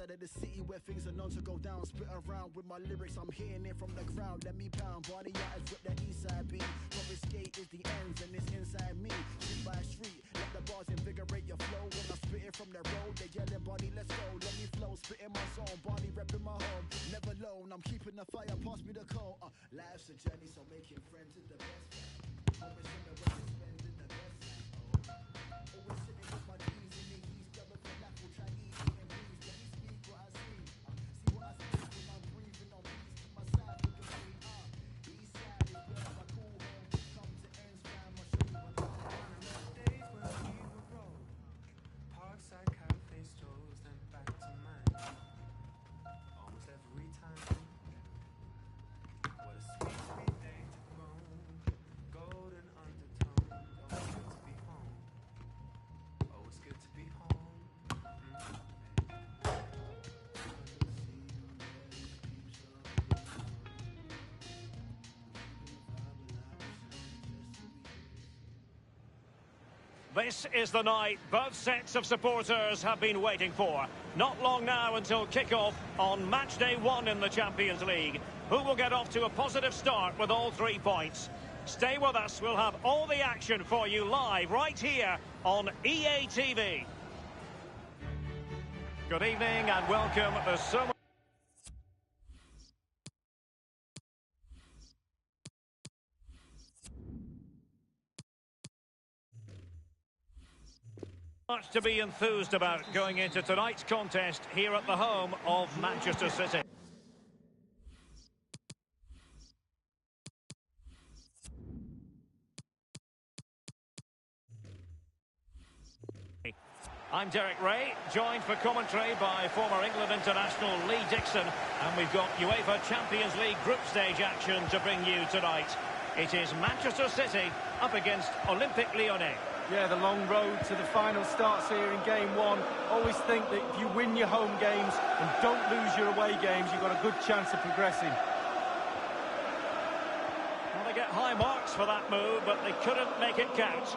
side of the city where things are known to go down. Spit around with my lyrics, I'm hitting it from the ground. Let me pound, body out with the east side beat. From escape is the ends and it's inside me. Street by street, let the bars invigorate your flow. When I spit it from the road, they yelling, body, let's go. Let me flow, spit in my zone, body repping my home. Never alone, I'm keeping the fire, pass me the coal. Life's a journey, so making friends is the best. Always in the way to spend in the best. Always sitting with my G's in the east, double for laugh, will try easy and breeze. Let me speak what I see. See what I speak when I'm breathing on beats. Keep my side looking clean. East side is where my cool home comes to ends, fam. I'll show you what I'm Days when we would roll, parkside cafe strolls, then back to mine. Almost every time. What a sweet, sweet day to roam. Golden undertone. Always good to be home. Always good to be home. This is the night both sets of supporters have been waiting for. Not long now until kick-off on match day 1 in the Champions League. Who will get off to a positive start with all 3 points? Stay with us, we'll have all the action for you live right here on EA TV. Good evening and welcome. There's so much to be enthused about going into tonight's contest here at the home of Manchester City. I'm Derek Ray, joined for commentary by former England international Lee Dixon, and we've got UEFA Champions League group stage action to bring you tonight. It is Manchester City up against Olympique Lyonnais. Yeah, the long road to the final starts here in game 1. Always think that if you win your home games and don't lose your away games, you've got a good chance of progressing. Well, they get high marks for that move, but they couldn't make it count.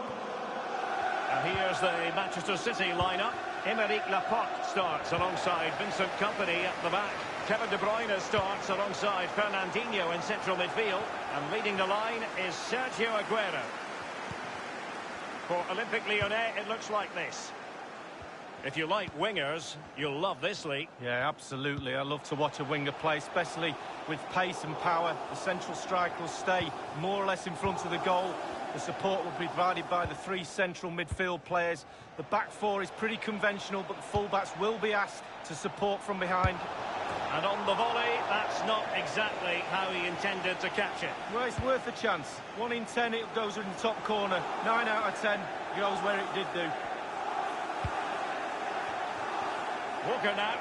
And here's the Manchester City lineup. Aymeric Laporte starts alongside Vincent Kompany at the back. Kevin De Bruyne starts alongside Fernandinho in central midfield. And leading the line is Sergio Aguero. For Olympique Lyonnais, it looks like this. If you like wingers, you'll love this league. Yeah, absolutely. I love to watch a winger play, especially with pace and power. The central striker will stay more or less in front of the goal. The support will be provided by the 3 central midfield players. The back 4 is pretty conventional, but the fullbacks will be asked to support from behind. And on the volley, that's not exactly how he intended to catch it. Well, it's worth a chance. 1 in 10, it goes in the top corner. 9 out of 10 goes where it did do. Walker now.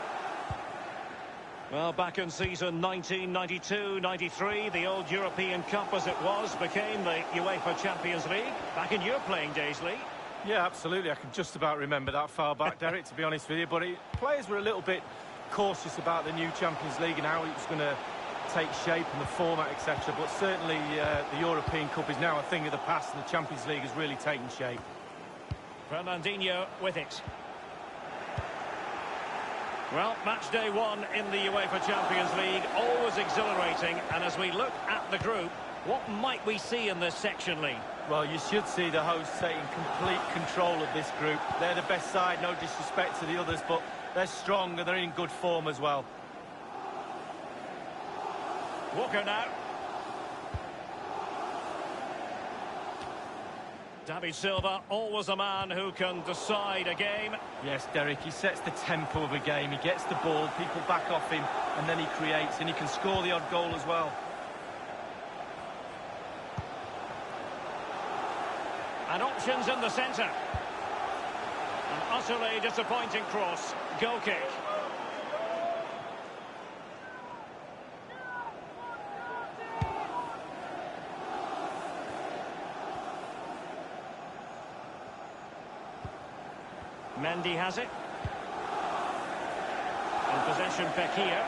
Well, back in season 1992-93, the old European Cup as it was became the UEFA Champions League. Back in your playing days, Lee. Yeah, absolutely. I can just about remember that far back, Derek, to be honest with you. But players were a little bit cautious about the new Champions League and how it was going to take shape and the format, etc. But certainly the European Cup is now a thing of the past, and the Champions League has really taken shape. Fernandinho with it. Well, match day 1 in the UEFA Champions League, always exhilarating. And as we look at the group, what might we see in this section, Lee? Well, you should see the hosts taking complete control of this group. They're the best side, no disrespect to the others, but they're strong and they're in good form as well. Walker now. David Silva, always a man who can decide a game. Yes, Derek, he sets the tempo of a game. He gets the ball, people back off him, and then he creates, and he can score the odd goal as well. And options in the centre. An utterly disappointing cross. Goal kick. Mendy has it. In possession, Fekir.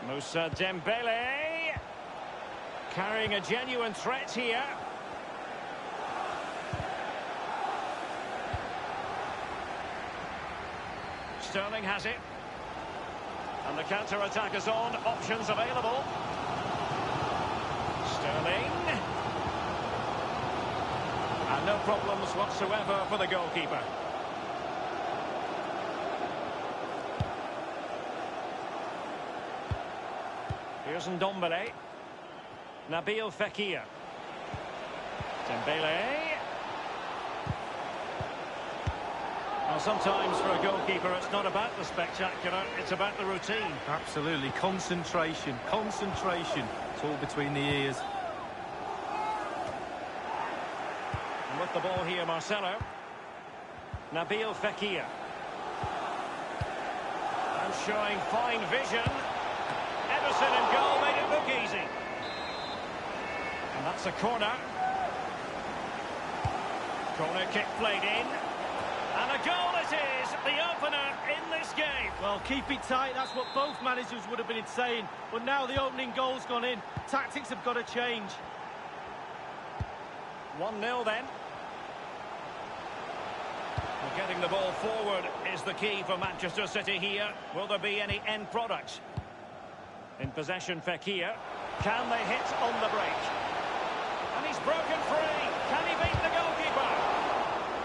Moussa Dembele. Carrying a genuine threat here. Sterling has it. And the counter-attack is on. Options available. Sterling. And no problems whatsoever for the goalkeeper. Here's Ndombele. Nabil Fekir. Dembele. Well, sometimes for a goalkeeper it's not about the spectacular, it's about the routine. Absolutely. Concentration. Concentration. It's all between the ears. And with the ball here, Marcelo. Nabil Fekir. And showing fine vision. Ederson in goal made it look easy. And that's a corner. Corner kick played in. And a goal it is, the opener in this game. Well, keep it tight, that's what both managers would have been saying. But now the opening goal's gone in. Tactics have got to change. 1-0 then. Well, getting the ball forward is the key for Manchester City here. Will there be any end product? In possession, Fekir. Can they hit on the break? And he's broken free. Can he beat the goalkeeper?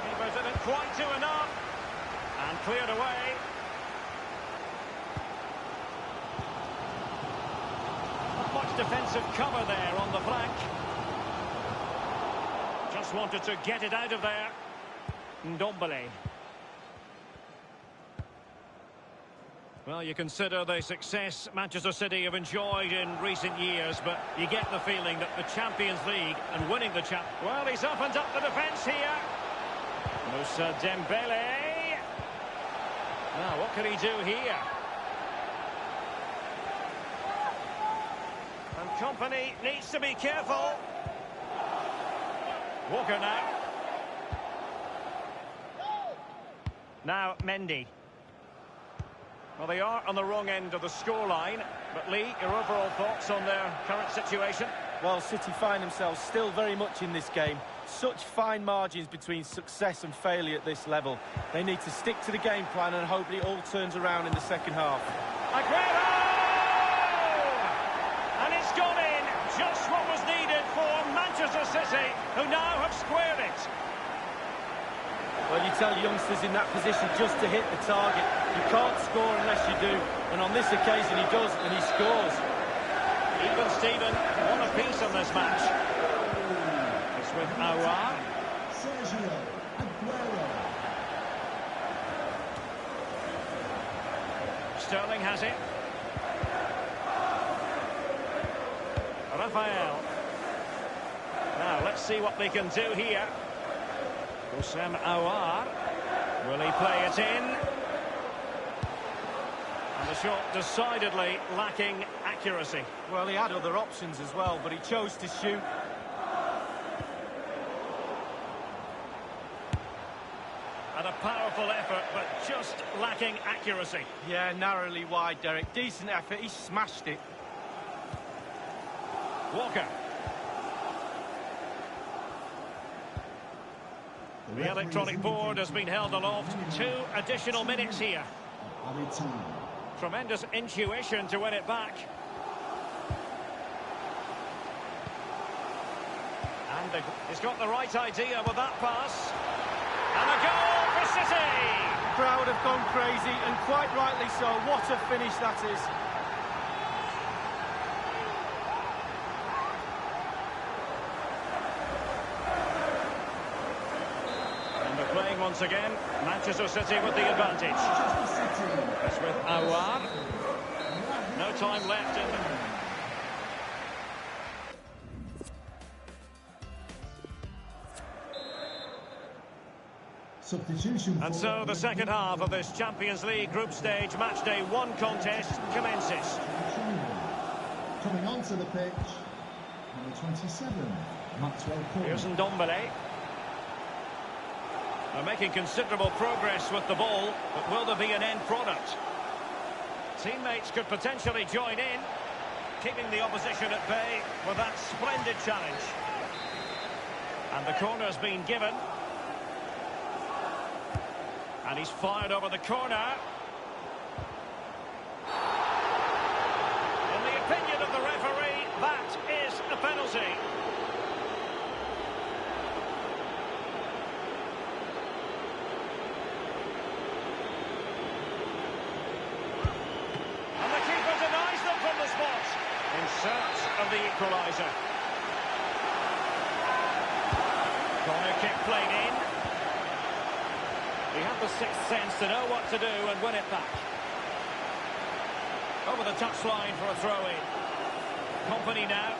Keeper didn't quite do enough. And cleared away. Not much defensive cover there on the flank. Just wanted to get it out of there. Ndombele. Well, you consider the success Manchester City have enjoyed in recent years, but you get the feeling that the Champions League and winning the champ... Well, he's opened up the defence here. Moussa Dembele. Now, what can he do here? And company needs to be careful. Walker now. Now, Mendy. Well, they are on the wrong end of the scoreline. But, Lee, your overall thoughts on their current situation? Well, City find themselves still very much in this game. Such fine margins between success and failure at this level. They need to stick to the game plan and hope it all turns around in the second half. Aguero! And it's gone in. Just what was needed for Manchester City, who now have squared it. Well, you tell youngsters in that position just to hit the target. You can't score unless you do. And on this occasion he does, and he scores. Even Steven, one apiece on this match. It's with Aouar. Sergio Aguero. Sterling has it. Rafael. Now, let's see what they can do here. Houssem Aouar. Will he play it in? And the shot decidedly lacking accuracy. Well, he had other options as well, but he chose to shoot. And a powerful effort, but just lacking accuracy. Yeah, narrowly wide, Derek. Decent effort, he smashed it. Walker. The electronic board has been held aloft. 2 additional minutes here. Tremendous intuition to win it back. And he's got the right idea with that pass. And a goal for City! The crowd have gone crazy, and quite rightly so. What a finish that is. Playing once again, Manchester City with the advantage. It's with Aouar. No time left in the... Substitution. And so the second half of this Champions League group stage matchday 1 contest commences. Coming onto the pitch, number 27, Maxwell Corner. Here's Ndombele. They're making considerable progress with the ball, but will there be an end product? Teammates could potentially join in, keeping the opposition at bay with that splendid challenge. And the corner's been given. And he's fired over the corner. the equaliser. Corner kick played in. He had the sixth sense to know what to do and win it back. Over the touchline for a throw-in. Company now.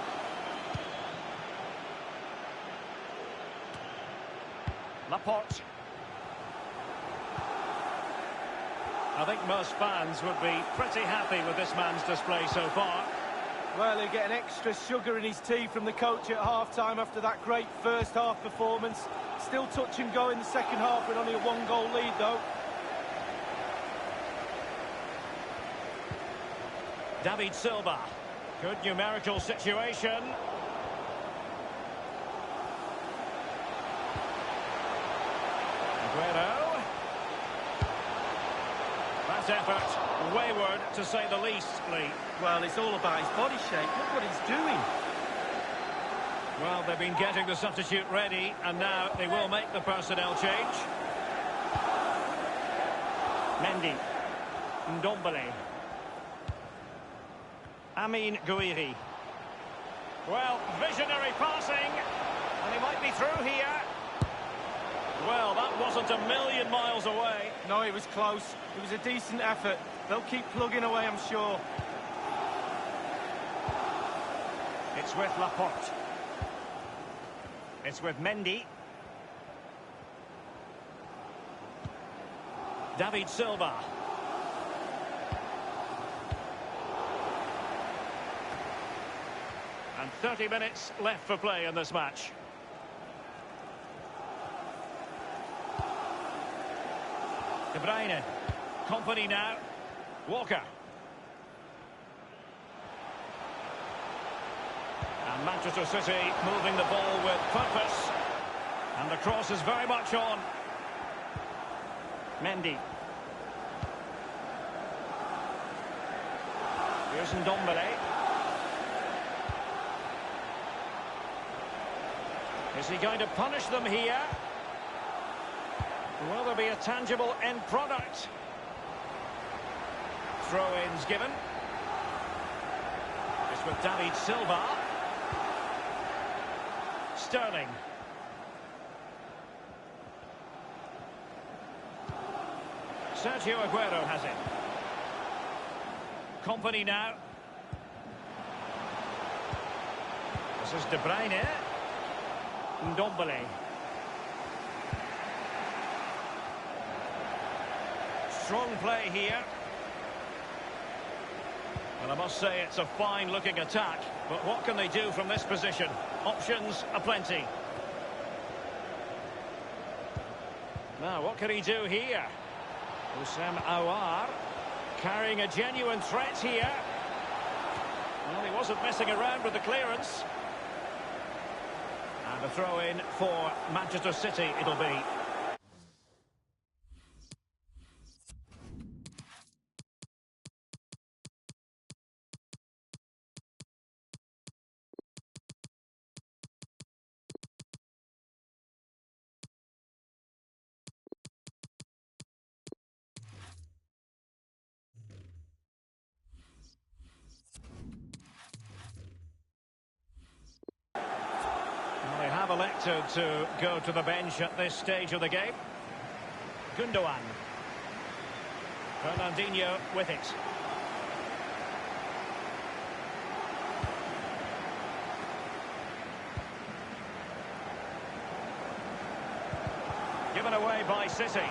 Laporte. I think most fans would be pretty happy with this man's display so far. Well, he'll get an extra sugar in his tea from the coach at half-time after that great first-half performance. Still touch and go in the second half with only a one-goal lead, though. David Silva. Good numerical situation. Aguero. That effort, wayward to say the least, Lee. Well, it's all about his body shape. Look what he's doing. Well, they've been getting the substitute ready, and now they will make the personnel change. Mendy. Ndombele. Amin Gouiri. Well, visionary passing, and he might be through here. Well, that wasn't a million miles away. No, it was close. It was a decent effort. They'll keep plugging away, I'm sure. It's with Laporte. It's with Mendy. David Silva. And 30 minutes left for play in this match. De Bruyne. Company now. Walker. And Manchester City moving the ball with purpose. And the cross is very much on. Mendy. Here's Ndombele. Is he going to punish them here? Will there be a tangible end product? Throw-ins given. It's with David Silva. Sterling. Sergio Aguero has it. Company now. This is De Bruyne. Ndombele. Strong play here. And I must say it's a fine-looking attack. But what can they do from this position? Options aplenty. Now, what can he do here? Houssem Aouar carrying a genuine threat here. Well, he wasn't messing around with the clearance. And a throw-in for Manchester City it'll be. They have elected to go to the bench at this stage of the game. Gundogan. Fernandinho with it. Given away by City.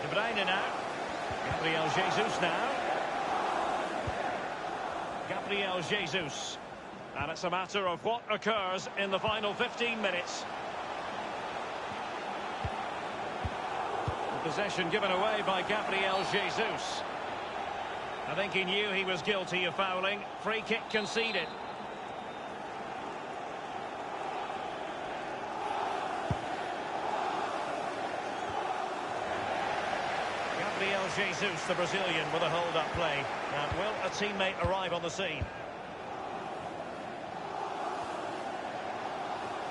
De Bruyne now. Gabriel Jesus now. Gabriel Jesus. And it's a matter of what occurs in the final 15 minutes. The possession given away by Gabriel Jesus. I think he knew he was guilty of fouling. Free kick conceded. Gabriel Jesus, the Brazilian, with a hold-up play. Now, will a teammate arrive on the scene?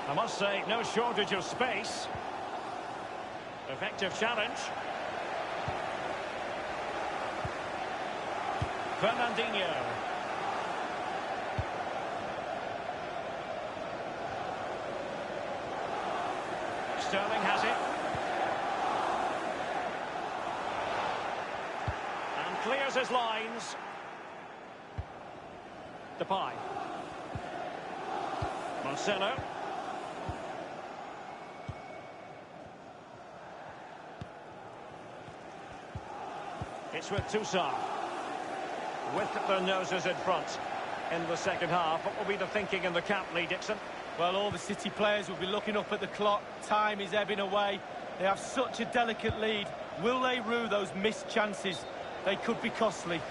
I must say, no shortage of space. Effective challenge. Fernandinho. Sterling has it. And clears his lines. Depay. Marcelo. It's with Toussaint. With their noses in front in the second half. What will be the thinking in the camp, Lee Dixon? Well, all the City players will be looking up at the clock. Time is ebbing away. They have such a delicate lead. Will they rue those missed chances? They could be costly.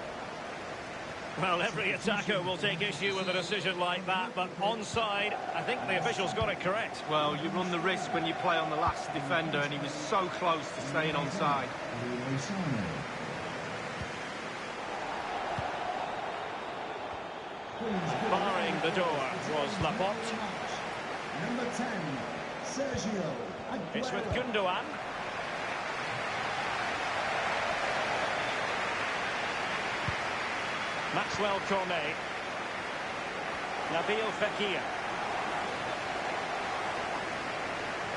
Well, every attacker will take issue with a decision like that, but onside, I think the officials got it correct. Well, you run the risk when you play on the last defender, and he was so close to staying onside. Barring the door was Laporte. Number 10, Sergio Aguero. It's with Gundogan. Maxwell Cornet. Nabil Fekir.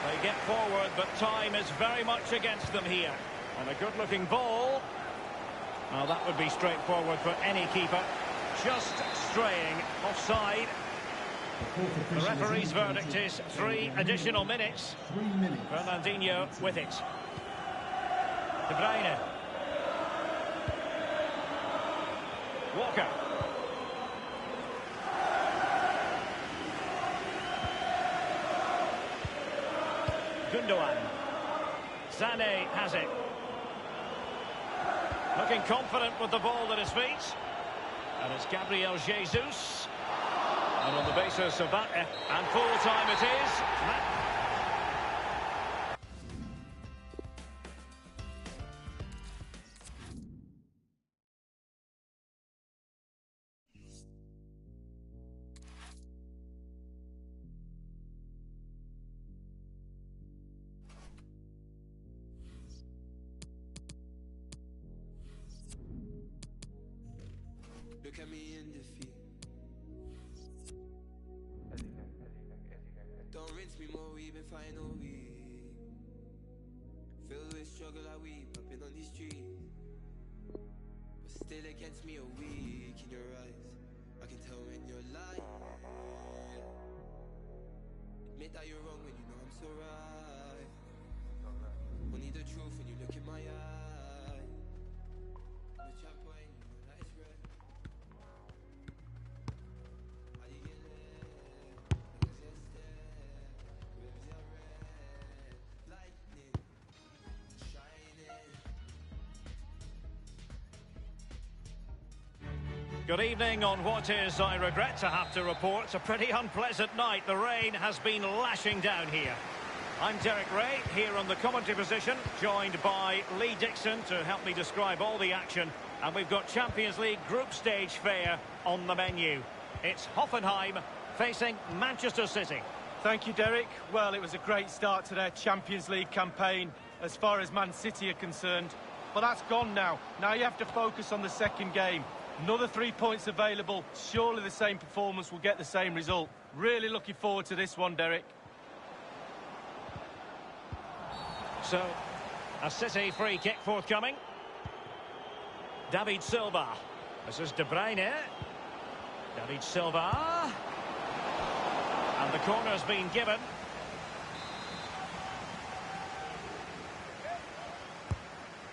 They get forward, but time is very much against them here. And a good-looking ball. Well, that would be straightforward for any keeper. Just straying offside. The referee's verdict is 3 additional minutes. 3 minutes. Fernandinho with it. De Bruyne. Walker. Gundogan. Sané has it. Looking confident with the ball at his feet. And it's Gabriel Jesus. And on the basis of that, and full time it is. Look at me in defeat. Don't rinse me more, we've been fighting all week. Filled with struggle, I weep, I've been on these streets. But still against me a week in your eyes. I can tell when you're lying. Admit that you're wrong when you know I'm so right. Only the truth when you look in my eye. The chat point, you know that it's red. Good evening on what is, I regret to have to report, a pretty unpleasant night. The rain has been lashing down here. I'm Derek Ray, here on the commentary position, joined by Lee Dixon to help me describe all the action. And we've got Champions League group stage fare on the menu. It's Hoffenheim facing Manchester City. Thank you, Derek. Well, it was a great start to their Champions League campaign as far as Man City are concerned. But that's gone now. Now you have to focus on the second game. Another 3 points available. Surely the same performance will get the same result. Really looking forward to this one, Derek. So, a City free kick forthcoming. David Silva. This is De Bruyne. David Silva. And the corner's been given.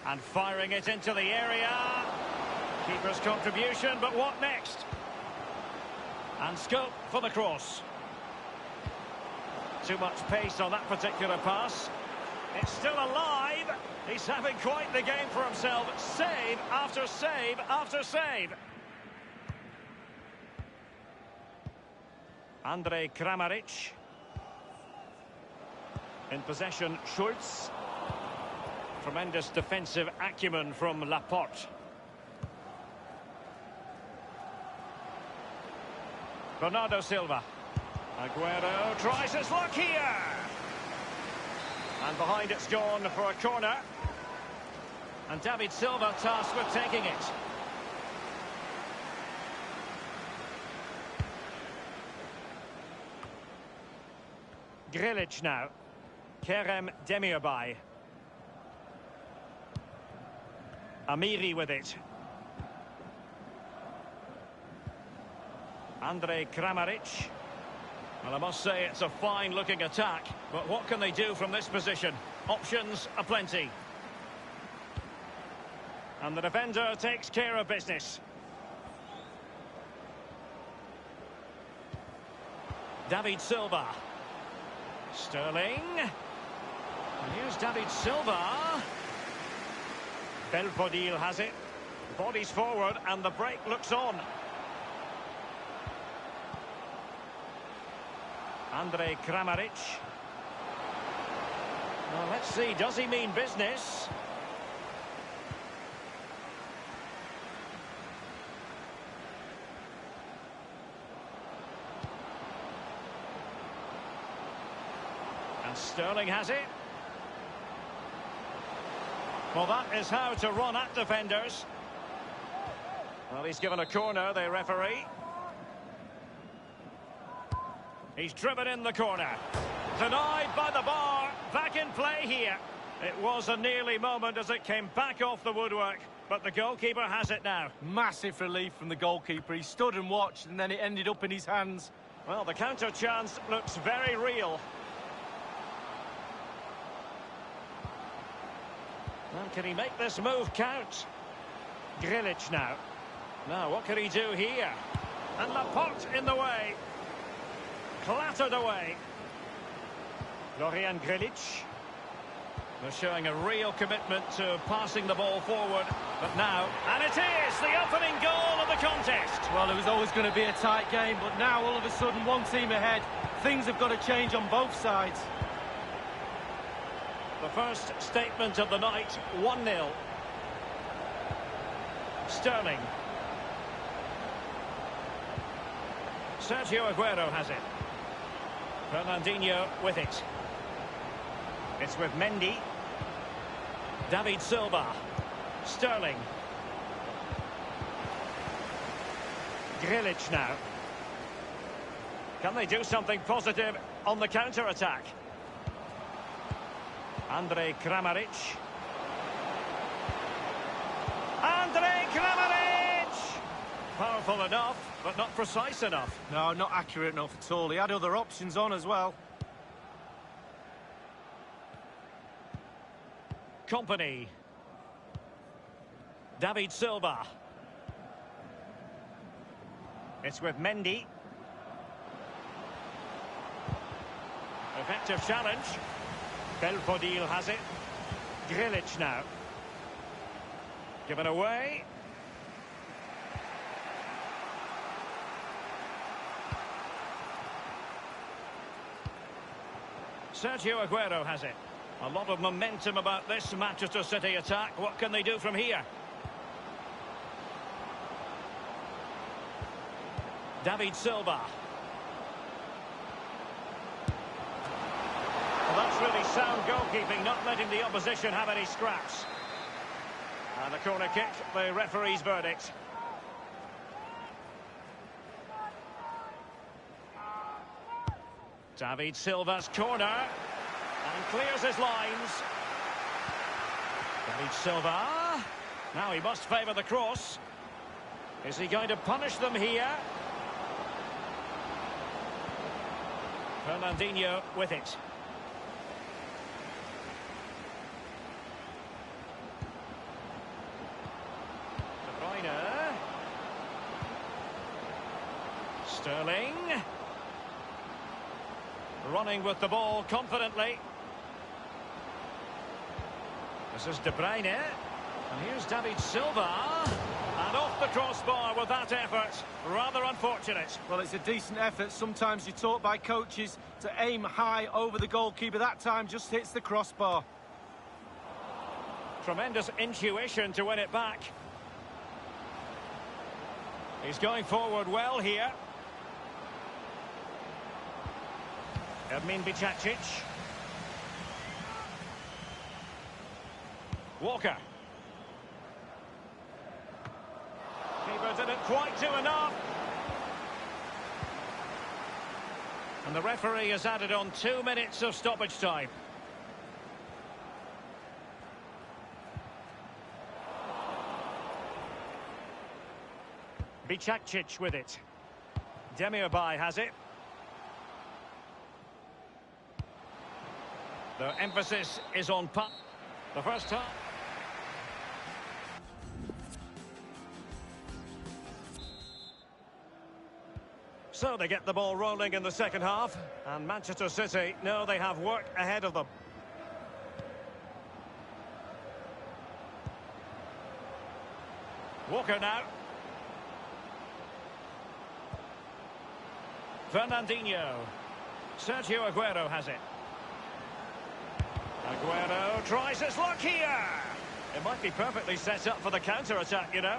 And firing it into the area. Keeper's contribution, but what next? And scope for the cross. Too much pace on that particular pass. It's still alive. He's having quite the game for himself. Save after save after save. Andrej Kramaric. In possession, Schultz. Tremendous defensive acumen from Laporte. Bernardo Silva. Aguero tries his luck here. And behind it's gone for a corner. And David Silva tasked with taking it. Grilic now. Kerem Demirbay. Amiri with it. Andrej Kramaric. Well, I must say it's a fine-looking attack, but what can they do from this position? Options aplenty. And the defender takes care of business. David Silva. Sterling. And here's David Silva. Belfodil has it. Bodies forward and the break looks on. Andrej Kramaric. Well, let's see, does he mean business? And Sterling has it. Well, that is how to run at defenders. Well, he's given a corner, the referee. He's driven in the corner. Denied by the bar. Back in play here. It was a nearly moment as it came back off the woodwork. But the goalkeeper has it now. Massive relief from the goalkeeper. He stood and watched and then it ended up in his hands. Well, the counter chance looks very real. Well, can he make this move count? Grilic now. Now, what can he do here? And Laporte in the way. Clattered away. Florian Grilic. They're showing a real commitment to passing the ball forward. But now, and it is the opening goal of the contest. Well, it was always going to be a tight game, but now all of a sudden one team ahead. Things have got to change on both sides. The first statement of the night, 1-0. Sterling. Sergio Aguero has it. Fernandinho with it. It's with Mendy. David Silva. Sterling. Grilic now. Can they do something positive on the counter-attack? Andrej Kramaric. Andrej Kramaric! Powerful enough, but not precise enough. No, not accurate enough at all. He had other options on as well. Company. David Silva. It's with Mendy. Effective challenge. Belfodil has it. Grilic now. Given away. Sergio Aguero has it. A lot of momentum about this Manchester City attack. What can they do from here? David Silva. Well, that's really sound goalkeeping, not letting the opposition have any scraps. And the corner kick, the referee's verdict. David Silva's corner. And clears his lines. David Silva. Now he must favour the cross. Is he going to punish them here? Fernandinho with it. De Bruyne. Sterling. Running with the ball confidently. This is De Bruyne. And here's David Silva. And off the crossbar with that effort. Rather unfortunate. Well, it's a decent effort. Sometimes you're taught by coaches to aim high over the goalkeeper. That time just hits the crossbar. Tremendous intuition to win it back. He's going forward well here. Edmin Bicacic. Walker. Keeper didn't quite do enough. And the referee has added on 2 minutes of stoppage time. Bicakcic with it. Demirbay has it. The emphasis is on punt. The first time. So they get the ball rolling in the second half, and Manchester City know they have work ahead of them. Walker now. Fernandinho. Sergio Aguero has it. Aguero tries his luck here. It might be perfectly set up for the counter-attack, you know.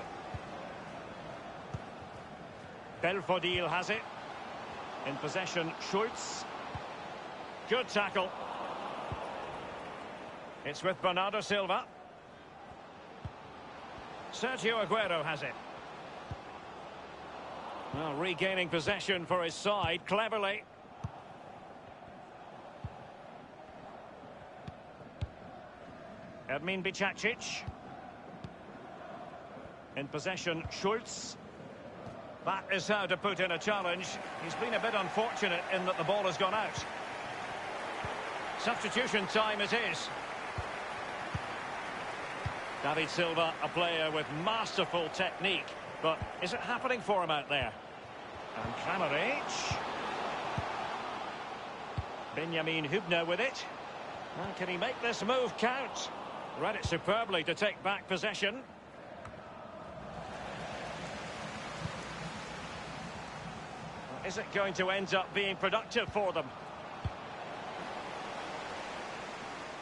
Belfodil has it. In possession, Schultz. Good tackle. It's with Bernardo Silva. Sergio Aguero has it. Well, regaining possession for his side cleverly. Edmin Bicakcic. In possession, Schultz. That is how to put in a challenge. He's been a bit unfortunate in that the ball has gone out. Substitution time it is. David Silva, a player with masterful technique. But is it happening for him out there? And Kramaric. Benjamin Hübner with it. Now, can he make this move count? Read it superbly to take back possession. Is it going to end up being productive for them?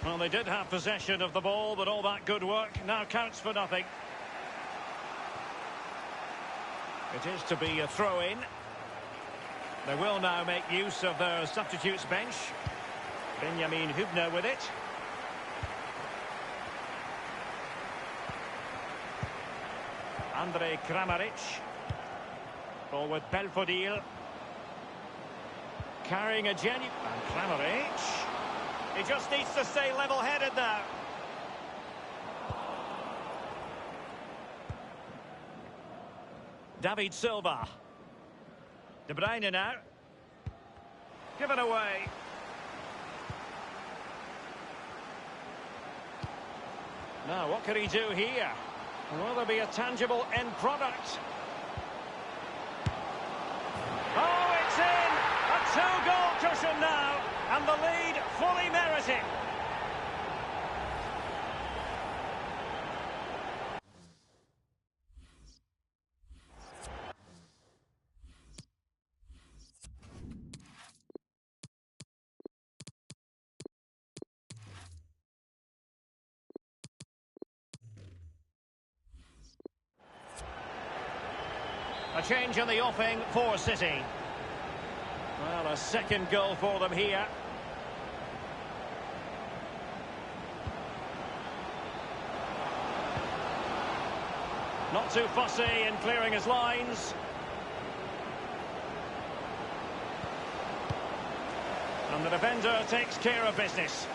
Well, they did have possession of the ball, but all that good work now counts for nothing. It is to be a throw-in. They will now make use of their substitutes bench. Benjamin Hübner with it. Andrej Kramaric. Ball with Belfodil. Carrying a genuine... And Kramaric. He just needs to stay level-headed now. David Silva. De Bruyne now. Given away. Now, what can he do here? Will there be a tangible end product? Oh, it's in! A two-goal cushion now, and the lead fully merited. A change in the offing for City. Well, a second goal for them here. Not too fussy in clearing his lines. And the defender takes care of business.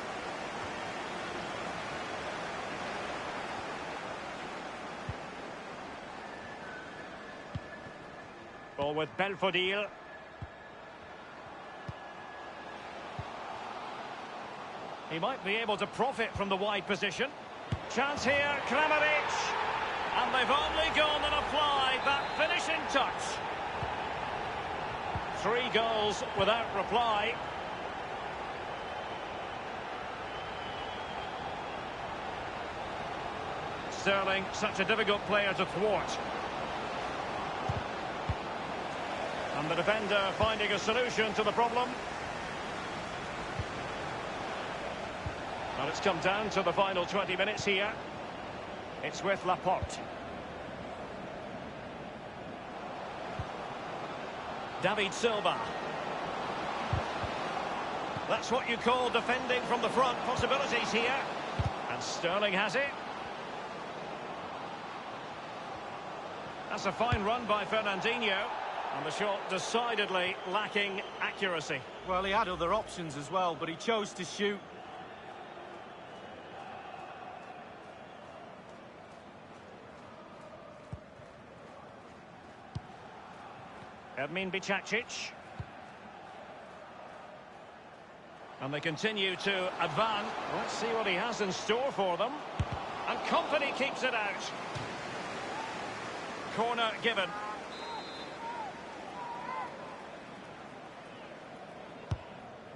Ball with Belfodil. He might be able to profit from the wide position. Chance here, Kramaric. And they've only gone and applied that finishing touch. 3 goals without reply. Sterling, such a difficult player to thwart. And the defender finding a solution to the problem. Well, it's come down to the final 20 minutes here. It's with Laporte. David Silva. That's what you call defending from the front. Possibilities here. And Sterling has it. That's a fine run by Fernandinho. And the shot decidedly lacking accuracy. Well, he had other options as well, but he chose to shoot. Ermin Bicacic. And they continue to advance. Let's see what he has in store for them. And Company keeps it out. Corner given.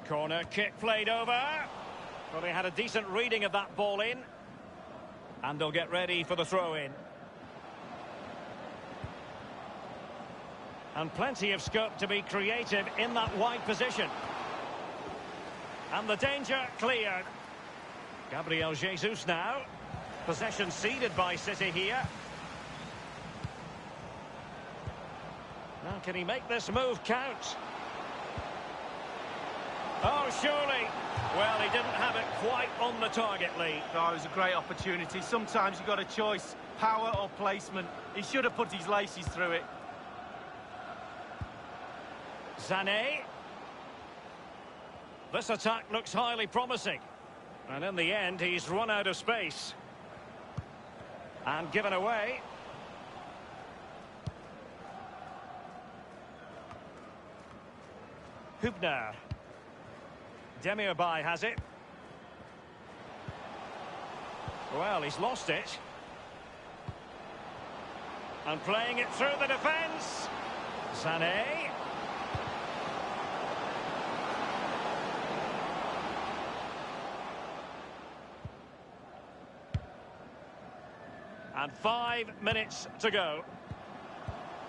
Corner kick played over. Well, they had a decent reading of that ball in. And they'll get ready for the throw-in. And plenty of scope to be creative in that wide position. And the danger cleared. Gabriel Jesus now. Possession ceded by City here. Now can he make this move count? Oh, surely. Well, he didn't have it quite on the target, Lee. Oh, it was a great opportunity. Sometimes you've got a choice, power or placement. He should have put his laces through it. Sané. This attack looks highly promising. And in the end, he's run out of space. And given away. Hübner. Demirbay has it. Well, he's lost it. And playing it through the defence. Sané. And 5 minutes to go.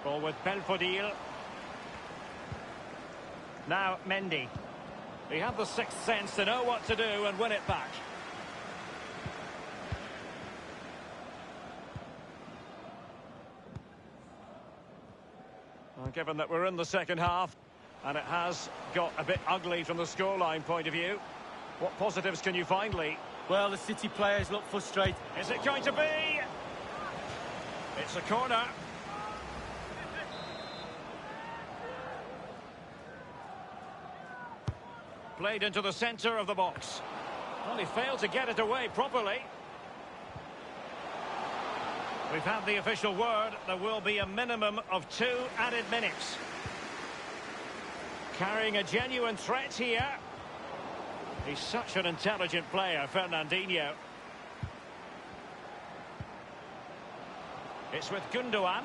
Ball with Belfodil. Now Mendy. He had the sixth sense to know what to do and win it back. Well, given that we're in the second half, and it has got a bit ugly from the scoreline point of view, what positives can you find, Lee? Well, the City players look frustrated. Is it going to be? It's a corner. Played into the centre of the box. Well, he failed to get it away properly. We've had the official word. There will be a minimum of 2 added minutes. Carrying a genuine threat here. He's such an intelligent player, Fernandinho. It's with Gundogan.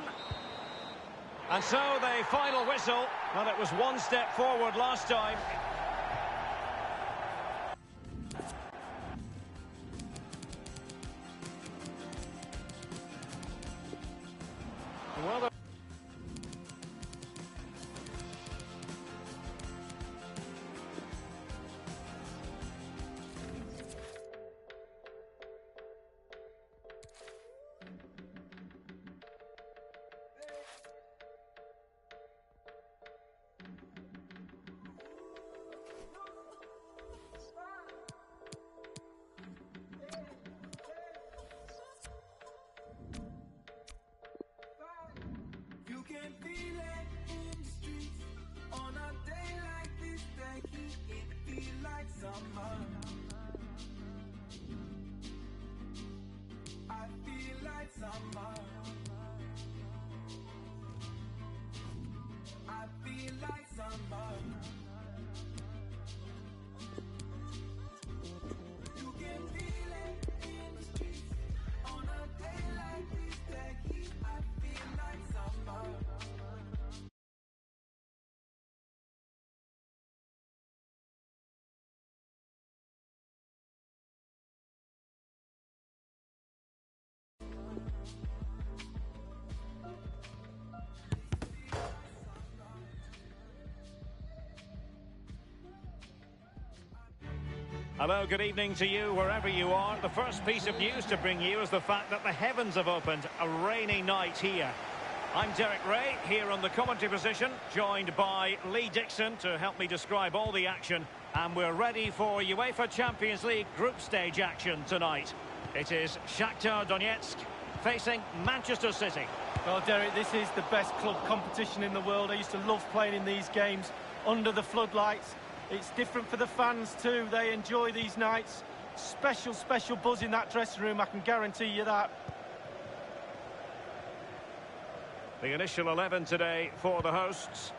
And so the final whistle. Well, it was one step forward last time. Well, You can feel it in the streets. On a day like this, the heat, it feel like summer. I feel like summer. I feel like summer. You can feel it in the streets. On a day like this, the heat, I feel like summer. Hello, good evening to you wherever you are. The first piece of news to bring you is the fact that the heavens have opened. A rainy night here. I'm Derek Ray, here on the commentary position, joined by Lee Dixon to help me describe all the action. And we're ready for UEFA Champions League group stage action tonight. It is Shakhtar Donetsk facing Manchester City. Well, Derek, this is the best club competition in the world. I used to love playing in these games under the floodlights. It's different for the fans too. They enjoy these nights. Special, special buzz in that dressing room, I can guarantee you that. The initial 11 today for the hosts.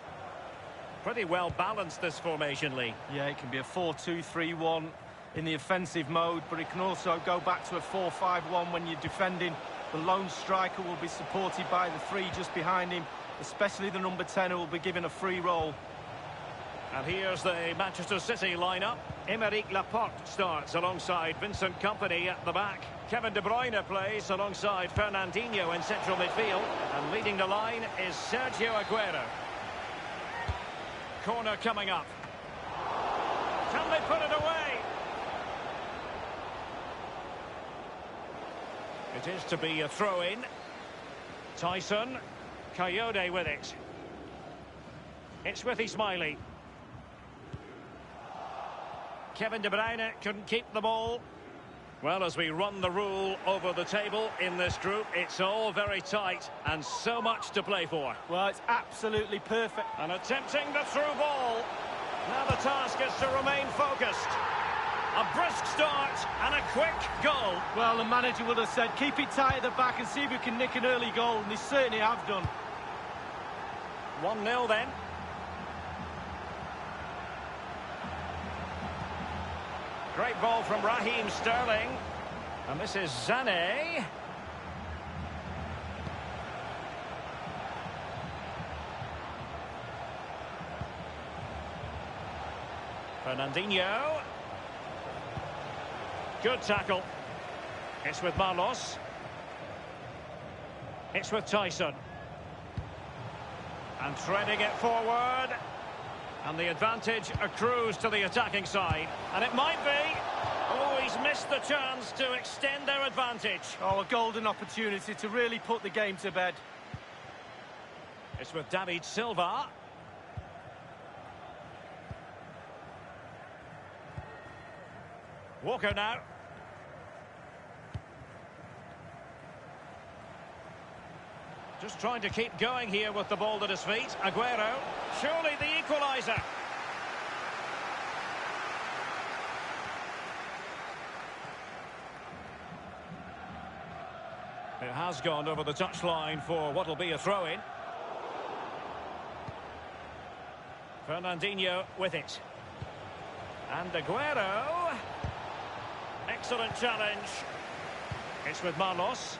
Pretty well balanced, this formation, Lee. Yeah, it can be a 4-2-3-1 in the offensive mode, but it can also go back to a 4-5-1 when you're defending. The lone striker will be supported by the three just behind him, especially the number 10 who will be given a free role. And here's the Manchester City lineup. Aymeric Laporte starts alongside Vincent Kompany at the back. Kevin De Bruyne plays alongside Fernandinho in central midfield. And leading the line is Sergio Aguero. Corner coming up. Can they put it away? It is to be a throw-in. Tyson. Coyote with it. It's with Ismaili. Kevin De Bruyne couldn't keep the ball. Well, as we run the rule over the table in this group, it's all very tight and so much to play for. Well, it's absolutely perfect. And attempting the through ball. Now the task is to remain focused. A brisk start and a quick goal. Well, the manager would have said, keep it tight at the back and see if we can nick an early goal, and they certainly have done. 1-0 then. Great ball from Raheem Sterling. And this is Sané. Fernandinho. Good tackle. It's with Marlos. It's with Tyson. And threading it forward. And the advantage accrues to the attacking side. And it might be. Oh, he's missed the chance to extend their advantage. Oh, a golden opportunity to really put the game to bed. It's with David Silva. Walker now. Just trying to keep going here with the ball at his feet. Aguero. Surely the equaliser. It has gone over the touchline for what will be a throw-in. Fernandinho with it. And Aguero. Excellent challenge. It's with Marlos.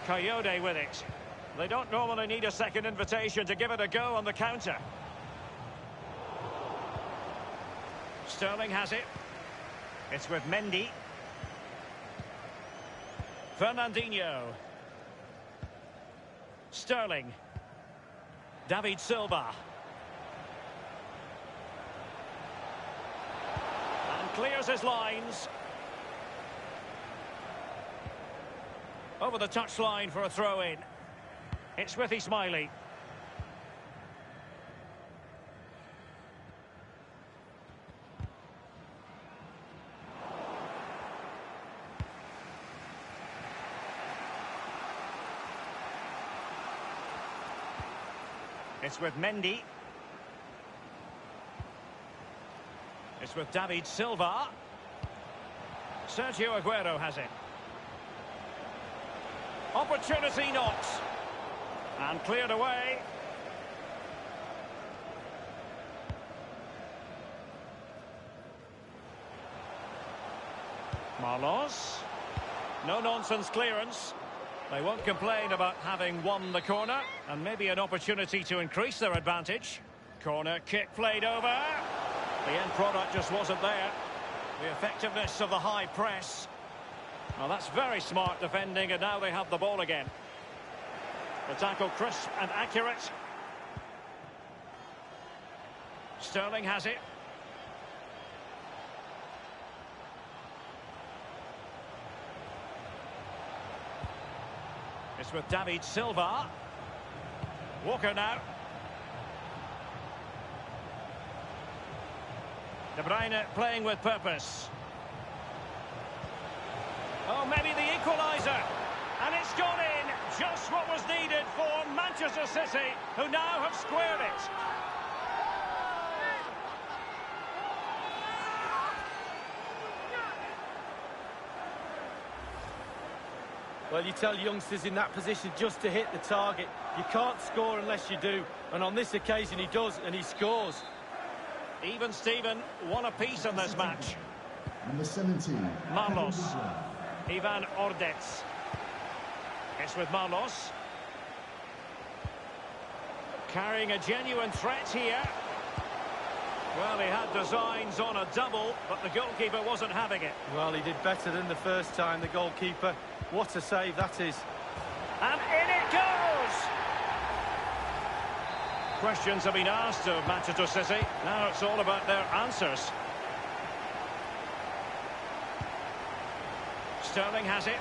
Coyote with it. They don't normally need a second invitation to give it a go on the counter. Sterling has it. It's with Mendy. Fernandinho. Sterling. David Silva. And clears his lines. Over the touchline for a throw-in. It's with Ismaili. It's with Mendy. It's with David Silva. Sergio Aguero has it. Opportunity knocks. And cleared away. Marlos. No-nonsense clearance. They won't complain about having won the corner. And maybe an opportunity to increase their advantage. Corner kick played over. The end product just wasn't there. The effectiveness of the high press. Well, that's very smart defending, and now they have the ball again. The tackle crisp and accurate. Sterling has it. It's with David Silva. Walker now. De Bruyne playing with purpose. Oh, maybe the equaliser. And it's It's gone in, just what was needed for Manchester City, who now have squared it. Well, you tell youngsters in that position just to hit the target. You can't score unless you do, and on this occasion he does, and he scores. Even Steven, one apiece in this match. Number 17. Marlos. Ivan Ordets. It's with Marlos. Carrying a genuine threat here. Well, he had designs on a double, but the goalkeeper wasn't having it. Well, he did better than the first time, the goalkeeper. What a save that is. And in it goes! Questions have been asked of Manchester City. Now it's all about their answers. Sterling has it.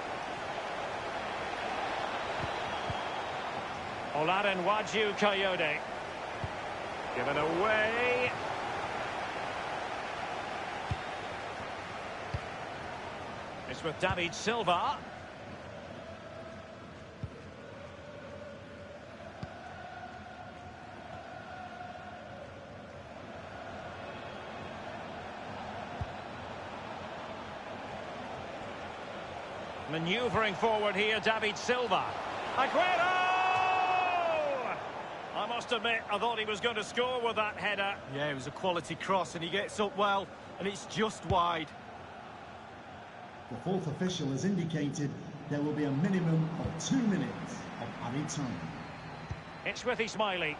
Olarenwaju Coyote. Given away. It's with David Silva. Manoeuvring forward here, David Silva. Aguero! I must admit, I thought he was going to score with that header. Yeah, it was a quality cross, and he gets up well, and it's just wide. The fourth official has indicated there will be a minimum of 2 minutes of added time. It's with Ismaili.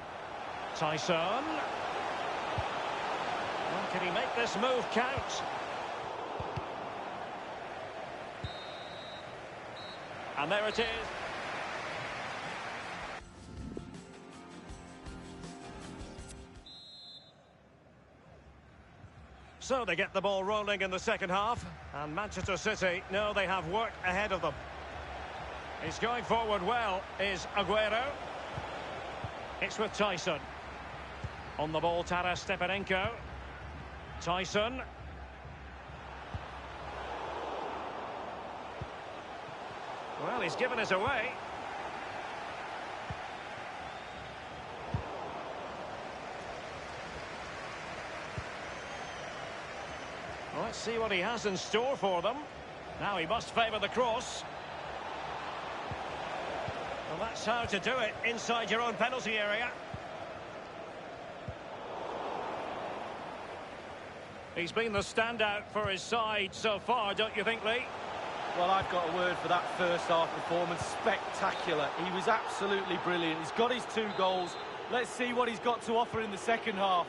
Tyson. Well, can he make this move count? And there it is. So they get the ball rolling in the second half, and Manchester City know they have work ahead of them. He's going forward well, is Aguero. It's with Tyson. On the ball, Taras Stepanenko. Tyson. Well, he's given us away. Well, let's see what he has in store for them. Now he must favour the cross. Well, that's how to do it inside your own penalty area. He's been the standout for his side so far, don't you think, Lee? Well, I've got a word for that first half performance. Spectacular. He was absolutely brilliant. He's got his 2 goals. Let's see what he's got to offer in the second half.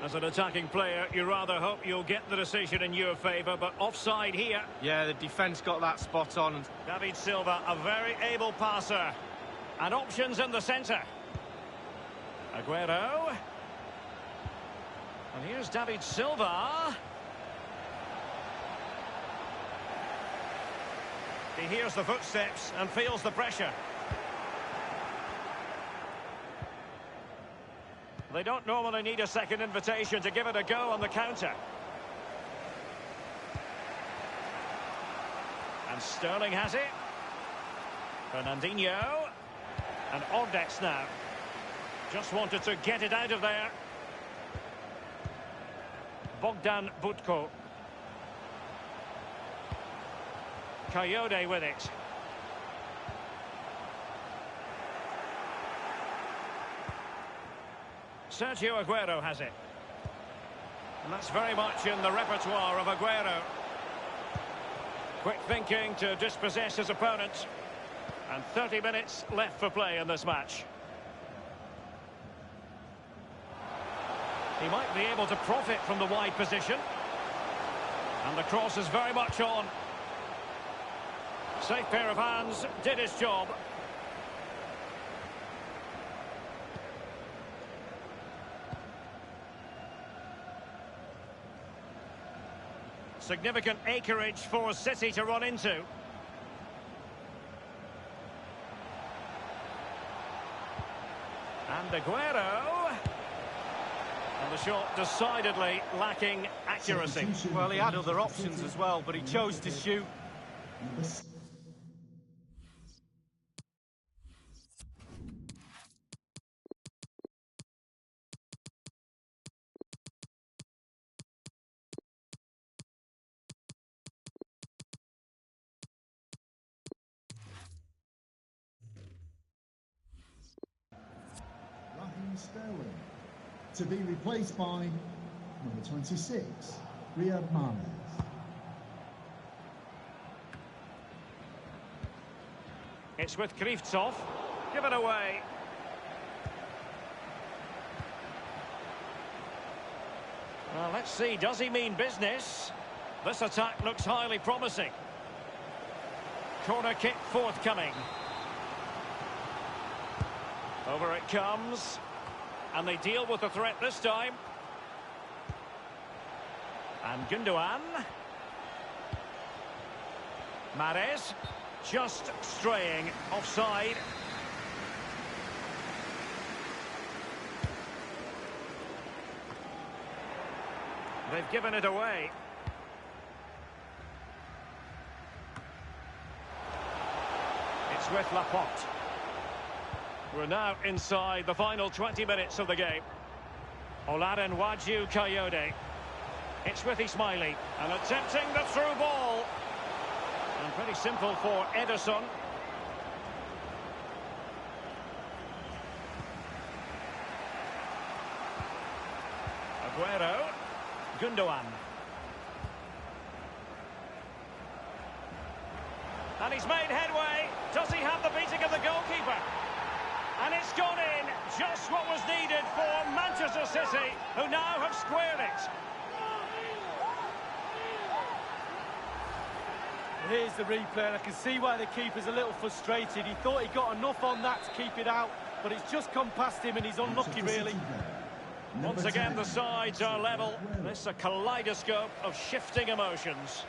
As an attacking player, you rather hope you'll get the decision in your favour, but offside here. Yeah, the defence got that spot on. David Silva, a very able passer. And options in the centre. Aguero. And here's David Silva. He hears the footsteps and feels the pressure. They don't normally need a second invitation to give it a go on the counter. And Sterling has it. Fernandinho. And Ordets now. Just wanted to get it out of there. Bogdan Budko. Coyote with it. Sergio Aguero has it. And that's very much in the repertoire of Aguero. Quick thinking to dispossess his opponent. And 30 minutes left for play in this match. He might be able to profit from the wide position. And the cross is very much on. Safe pair of hands, did his job. Significant acreage for City to run into. And Aguero. And the shot decidedly lacking accuracy. Well, he had other options as well, but he chose to shoot. to be replaced by number 26, Riyad Mahrez. It's with Krivtsov. Given away. Well, let's see, does he mean business? This attack looks highly promising. Corner kick forthcoming. Over it comes. And they deal with the threat this time. And Gundogan. Mahrez. Just straying offside. They've given it away. It's with Laporte. We're now inside the final 20 minutes of the game. Olarin Waju Coyote. It's with Ismaili. And attempting the through ball. And pretty simple for Ederson. Aguero. Gundogan. And he's made headway. Does he have the beating of the goalkeeper? And it's gone in. Just what was needed for Manchester City, who now have squared it. Here's the replay, and I can see why the keeper's a little frustrated. He thought he got enough on that to keep it out, but it's just gone past him and he's unlucky, really. Once again, the sides are level. This is a kaleidoscope of shifting emotions.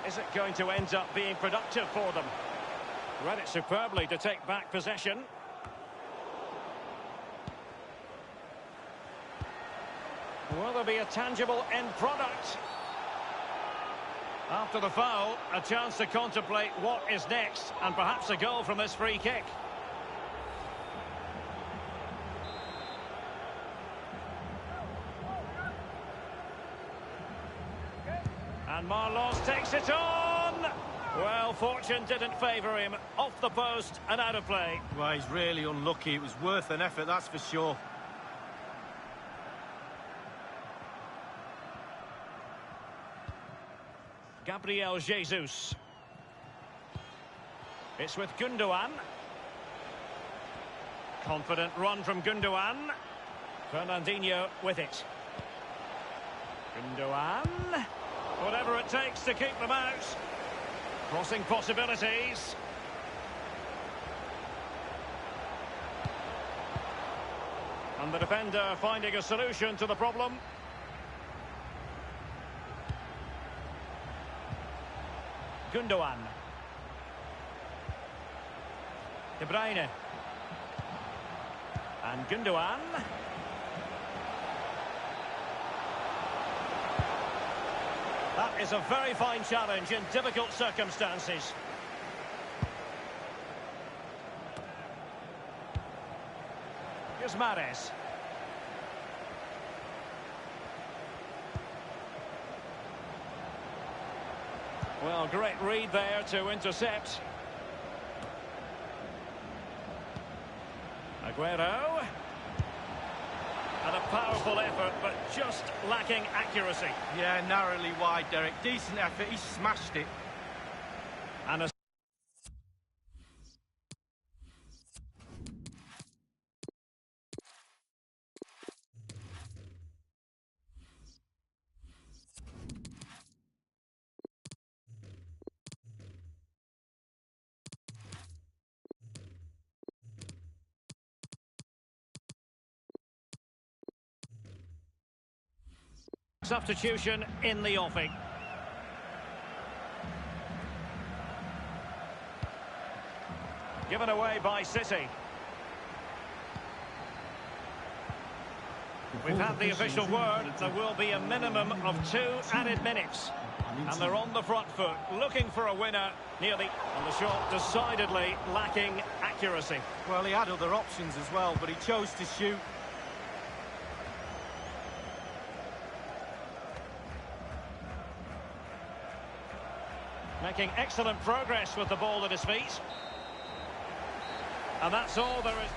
Is it going to end up being productive for them? Read it superbly to take back possession. Will there be a tangible end product? After the foul, a chance to contemplate what is next, and perhaps a goal from this free kick. And Marlos takes it on! Well, fortune didn't favour him. Off the post and out of play. Well, he's really unlucky. It was worth an effort, that's for sure. Gabriel Jesus. It's with Gundogan. Confident run from Gundogan. Fernandinho with it. Gundogan. Whatever it takes to keep them out. Crossing possibilities. And the defender finding a solution to the problem. Gundogan. De Bruyne. And Gundogan. That is a very fine challenge in difficult circumstances. Here's Mahrez. Well, great read there to intercept. Aguero. And a powerful effort, but just lacking accuracy. Yeah, narrowly wide, Derek. Decent effort, he smashed it. And a substitution in the offing. Given away by City. We've had the official word. There will be a minimum of 2 added minutes. And they're on the front foot, looking for a winner nearly. And the shot decidedly lacking accuracy. Well, he had other options as well, but he chose to shoot. Making excellent progress with the ball at his feet. And that's all there is.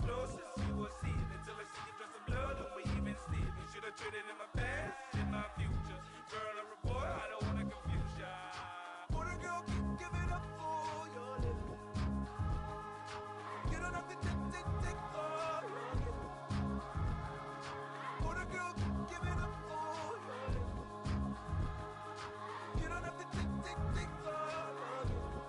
Closer, see what's in until I see you dress in blood and we even sleep. You should have traded in my past, in my future. Girl or a boy, I don't wanna confuse ya. What a girl keep giving up for your living. You don't have to take all your living. What a girl keep giving up for your living. You don't have to take all your living.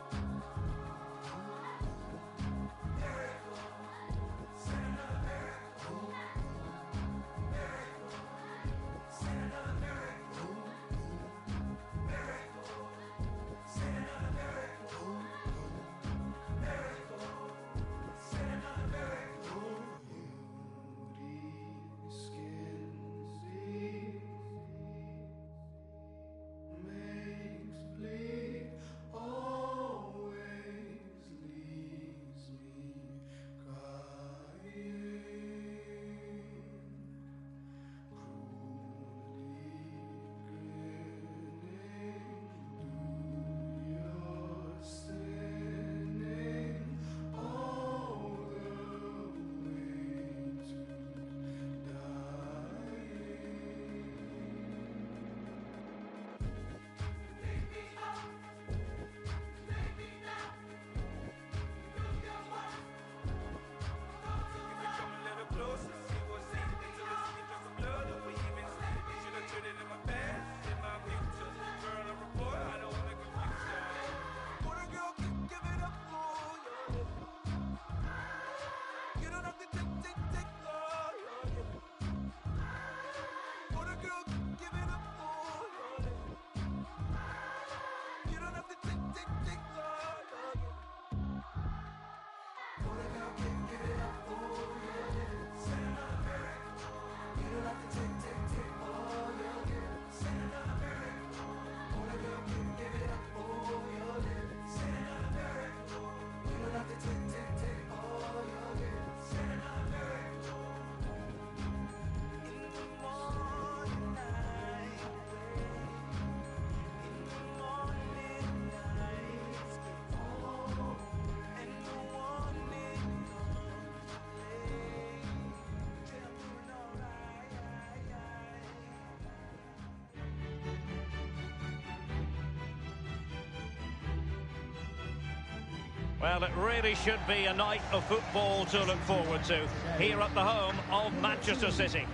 Well, it really should be a night of football to look forward to here at the home of Manchester City.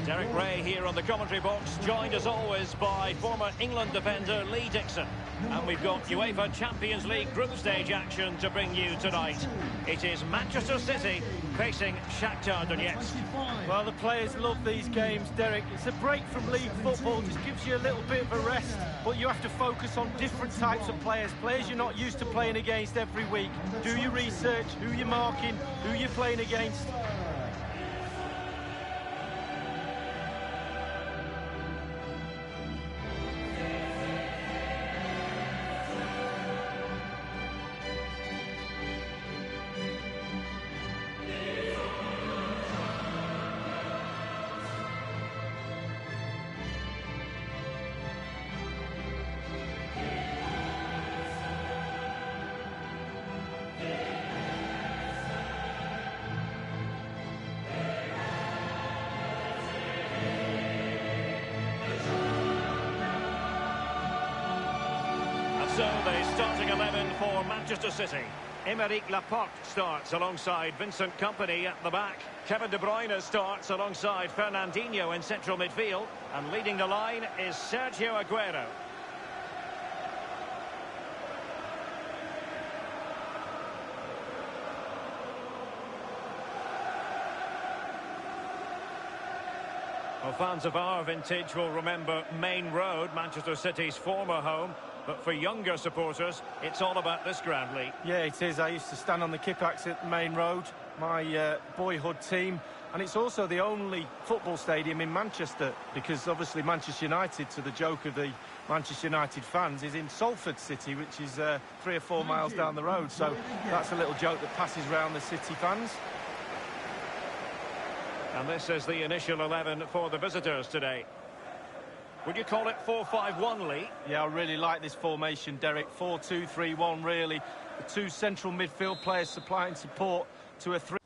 Derek Ray here on the commentary box, joined as always by former England defender Lee Dixon. And we've got UEFA Champions League group stage action to bring you tonight. It is Manchester City facing Shakhtar Donetsk. Well, the players love these games, Derek. It's a break from league football, just gives you a little bit of a rest, but you have to focus on different types of players you're not used to playing against every week. Do your research, who you're marking, who you're playing against. the starting 11 for Manchester City. Aymeric Laporte starts alongside Vincent Kompany at the back. Kevin De Bruyne starts alongside Fernandinho in central midfield. And leading the line is Sergio Aguero. Well, fans of our vintage will remember Main Road, Manchester City's former home. But for younger supporters, it's all about this ground, Lee. Yeah, it is. I used to stand on the Kippax at Main Road, my boyhood team. And it's also the only football stadium in Manchester, because obviously Manchester United, to the joke of the Manchester United fans, is in Salford City, which is 3 or 4 miles down the road. So that's a little joke that passes around the City fans. And this is the initial 11 for the visitors today. Would you call it 4-5-1, Lee? Yeah, I really like this formation, Derek. 4-2-3-1, really. The two central midfield players supplying support to a 3.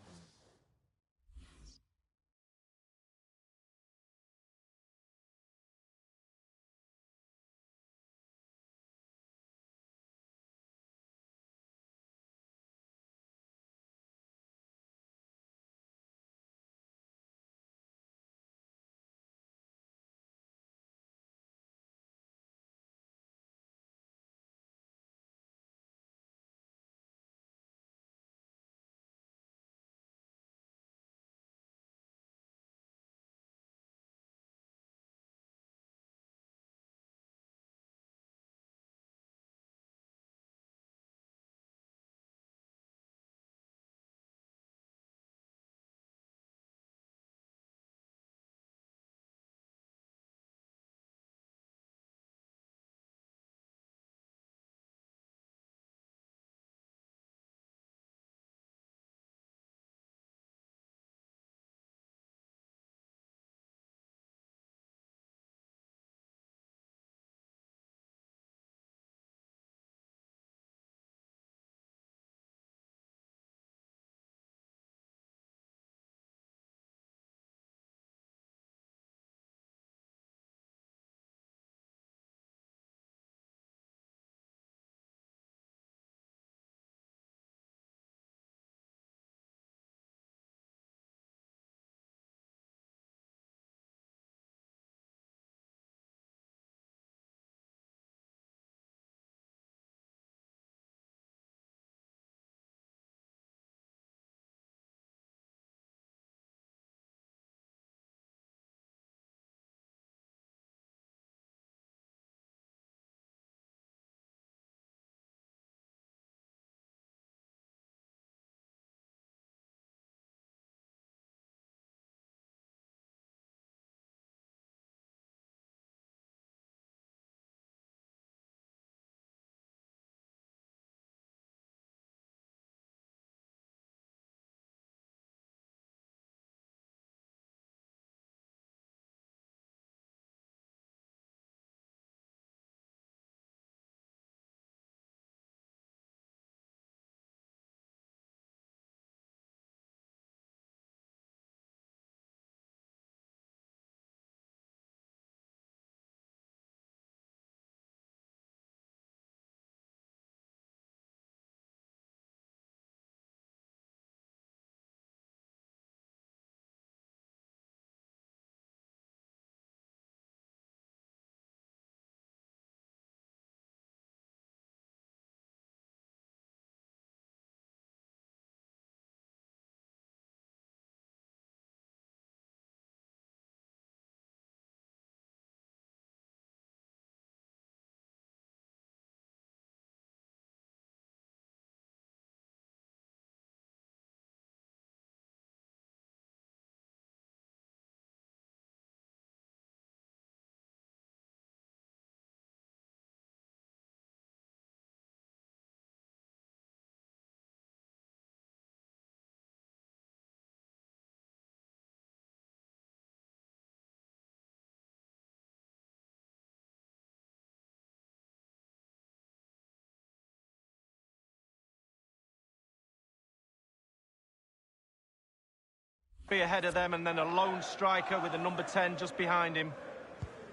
Be ahead of them, and then a lone striker with the number 10 just behind him.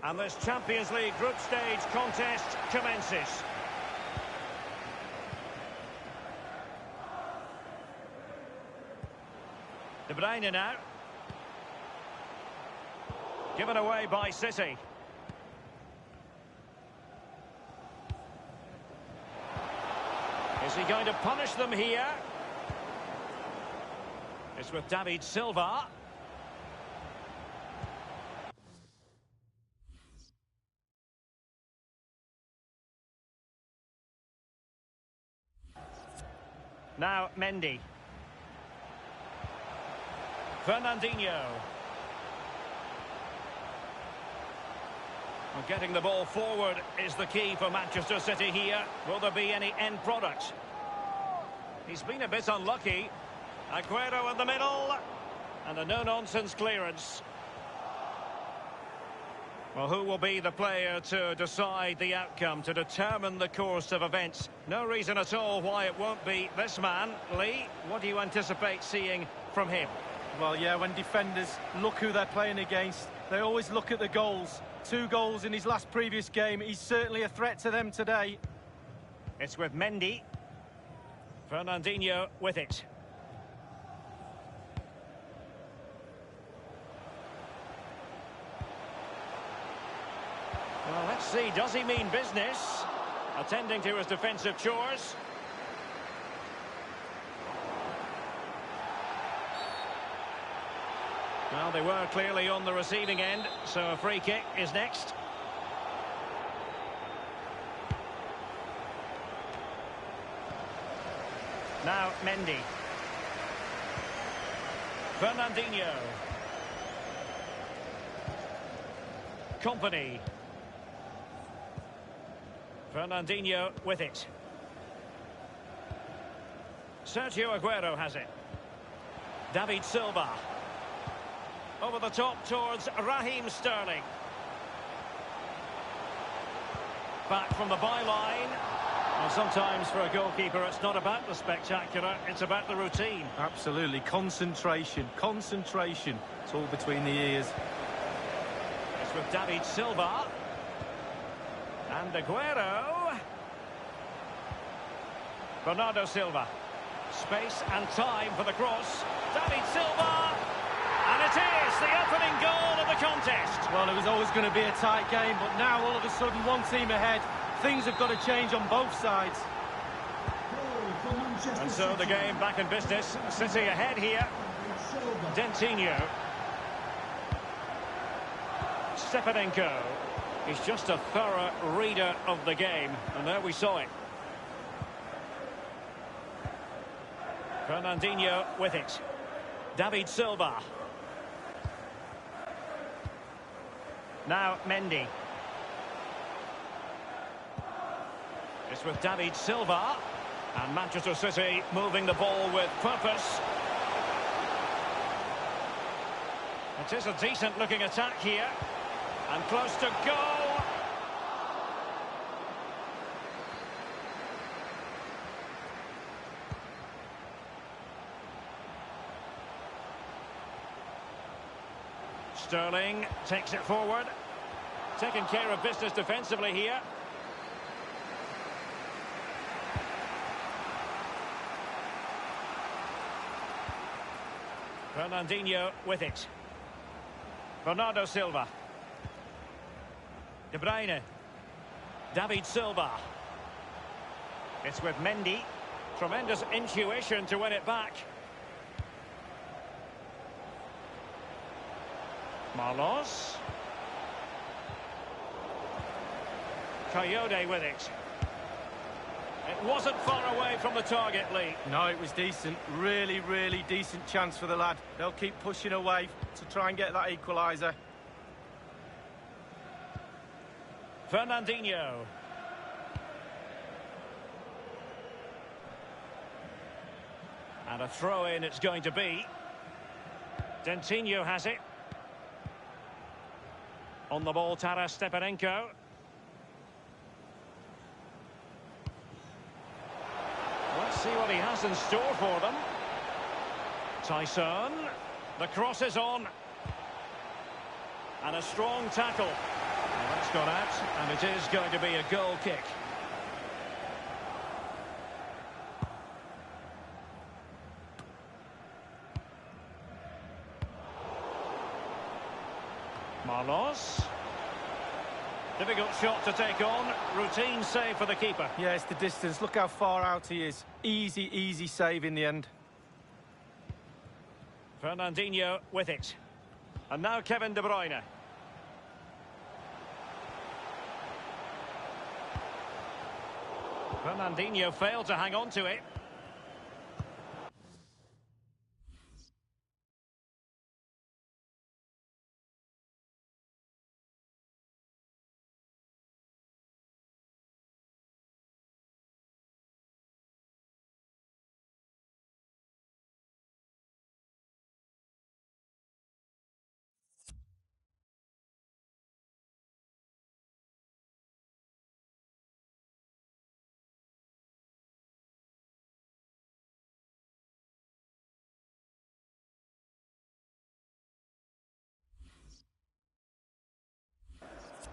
And this Champions League group stage contest commences. De Bruyne now. Given away by City. Is he going to punish them here? It's with David Silva. Now Mendy. Fernandinho. Well, getting the ball forward is the key for Manchester City here. Will there be any end product? He's been a bit unlucky. Aguero in the middle. And a no-nonsense clearance. Well, who will be the player to decide the outcome, to determine the course of events? No reason at all why it won't be this man. Lee, what do you anticipate seeing from him? Well, yeah, when defenders look who they're playing against, they always look at the goals. 2 goals in his last previous game. He's certainly a threat to them today. It's with Mendy. Fernandinho with it. Well, let's see, does he mean business? Attending to his defensive chores. Well, they were clearly on the receiving end, so a free kick is next. Now Mendy. Fernandinho. Company. Fernandinho with it. Sergio Aguero has it. David Silva. Over the top towards Raheem Sterling. Back from the byline. And sometimes for a goalkeeper it's not about the spectacular, it's about the routine. Absolutely. Concentration. Concentration. It's all between the ears. It's with David Silva. And Aguero. Bernardo Silva. Space and time for the cross. David Silva. And it is the opening goal of the contest. Well, it was always going to be a tight game, but now all of a sudden one team ahead. Things have got to change on both sides. And so the game back in business. City ahead here. Dentinho. Stepanenko. He's just a thorough reader of the game. And there we saw it. Fernandinho with it. David Silva. Now Mendy. It's with David Silva. And Manchester City moving the ball with purpose. It is a decent looking attack here. And close to goal. Sterling takes it forward. Taking care of business defensively here. Fernandinho with it. Bernardo Silva. De Bruyne. David Silva. It's with Mendy. Tremendous intuition to win it back. Marlos. Coyote with it. It wasn't far away from the target, Lee. No, it was decent. Really, really decent chance for the lad. They'll keep pushing away to try and get that equaliser. Fernandinho. And a throw-in it's going to be. Dentinho has it. On the ball, Taras Stepanenko. Let's see what he has in store for them. Tyson. The cross is on. And a strong tackle. Well, that's gone out, and it is going to be a goal kick. Carlos. Difficult shot to take on. Routine save for the keeper. Yeah, it's the distance. Look how far out he is. Easy, easy save in the end. Fernandinho with it. And now Kevin De Bruyne. Fernandinho failed to hang on to it.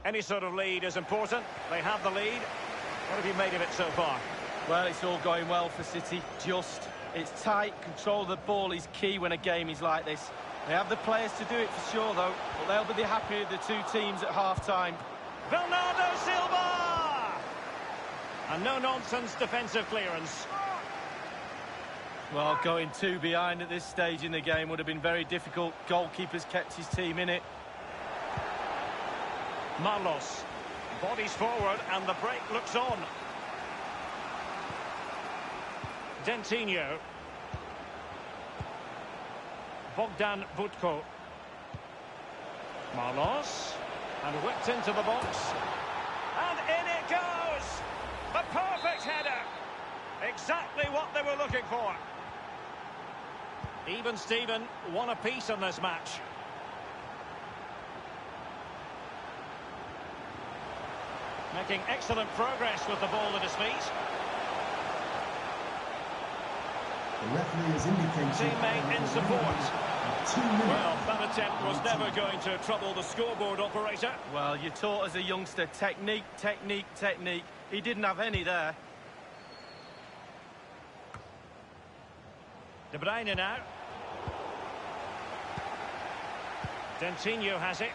Any sort of lead is important. They have the lead. What have you made of it so far? Well, it's all going well for City. It's tight. Control of the ball is key when a game is like this. They have the players to do it for sure, though. But they'll be the happier of the two teams at half-time. Bernardo Silva! And no-nonsense defensive clearance. Well, going two behind at this stage in the game would have been very difficult. Goalkeeper's kept his team in it. Marlos. Bodies forward and the break looks on. Dentinho. Bogdan Budko. Marlos. And whipped into the box. And in it goes! The perfect header! Exactly what they were looking for. Even Steven, one apiece in this match. Making excellent progress with the ball at his feet. The referee has indicated... Teammate in support. 2 minutes. Well, that attempt was never going to trouble the scoreboard operator. Well, you're taught as a youngster, technique, technique, technique. He didn't have any there. De Bruyne now. Dentinho has it.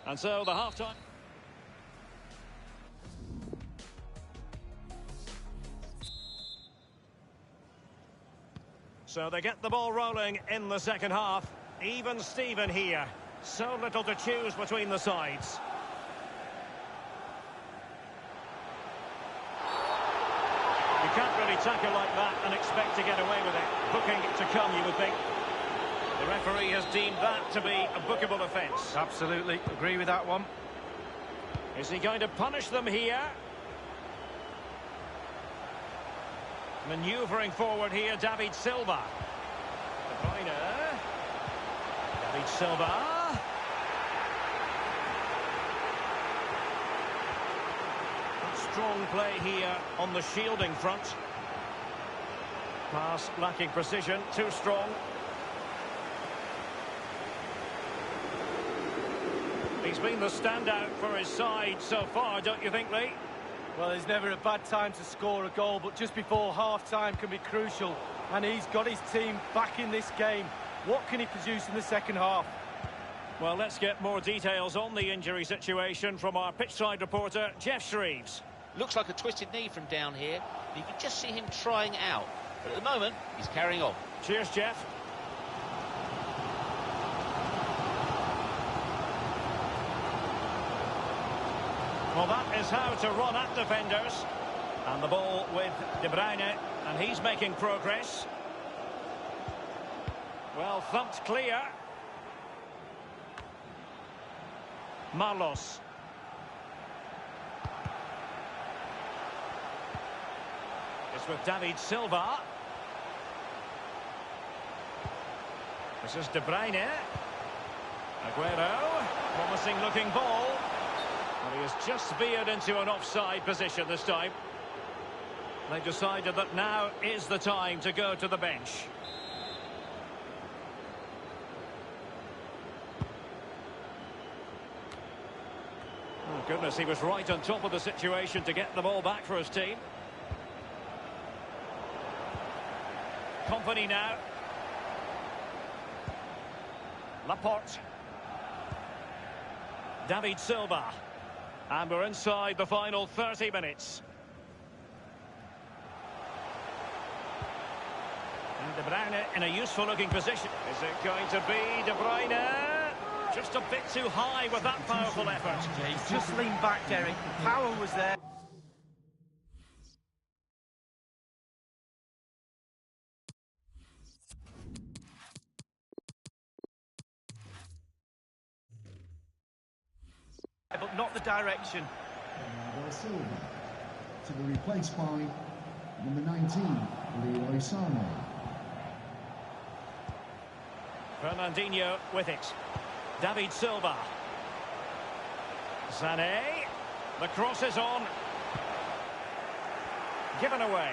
And so the half-time. So they get the ball rolling in the second half. Even Steven here. So little to choose between the sides. You can't really tackle like that and expect to get away with it. Booking to come, you would think. The referee has deemed that to be a bookable offence. Absolutely, agree with that one. Is he going to punish them here? Manoeuvring forward here, David Silva. De Bruyne. David Silva. Strong play here on the shielding front. Pass lacking precision, too strong. He's been the standout for his side so far, don't you think, Lee? Well, there's never a bad time to score a goal, but just before half-time can be crucial. And he's got his team back in this game. What can he produce in the second half? Well, let's get more details on the injury situation from our pitchside reporter, Jeff Shreves. Looks like a twisted knee from down here. You can just see him trying out. But at the moment, he's carrying on. Cheers, Jeff. Well, that is how to run at defenders. And the ball with De Bruyne, and he's making progress. Well, thumped clear. Marlos. It's with David Silva. This is De Bruyne. Aguero. Promising looking ball. And he has just veered into an offside position this time. They've decided that now is the time to go to the bench. Oh, goodness, he was right on top of the situation to get the ball back for his team. Company now. Laporte. David Silva. And we're inside the final 30 minutes. And De Bruyne in a useful-looking position. Is it going to be De Bruyne? Just a bit too high with that powerful effort. Yeah, he's just leaned back, Derek. Power was there. But not the direction. Bernardo Silva to be replaced by number 19, Leroy Sané. Fernandinho with it. David Silva. Sané. The cross is on. Given away.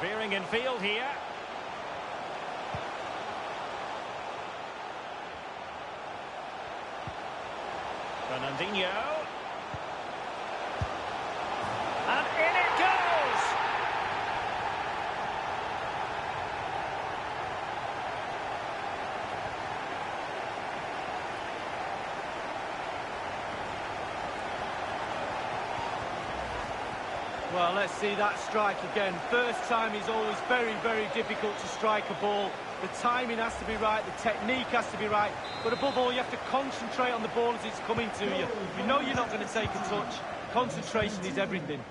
Veering in field here. Fernandinho. And in it goes! Well, let's see that strike again. First time is always very, very difficult to strike a ball. The timing has to be right, the technique has to be right, but above all, you have to concentrate on the ball as it's coming to you. You know you're not going to take a touch. Concentration is everything.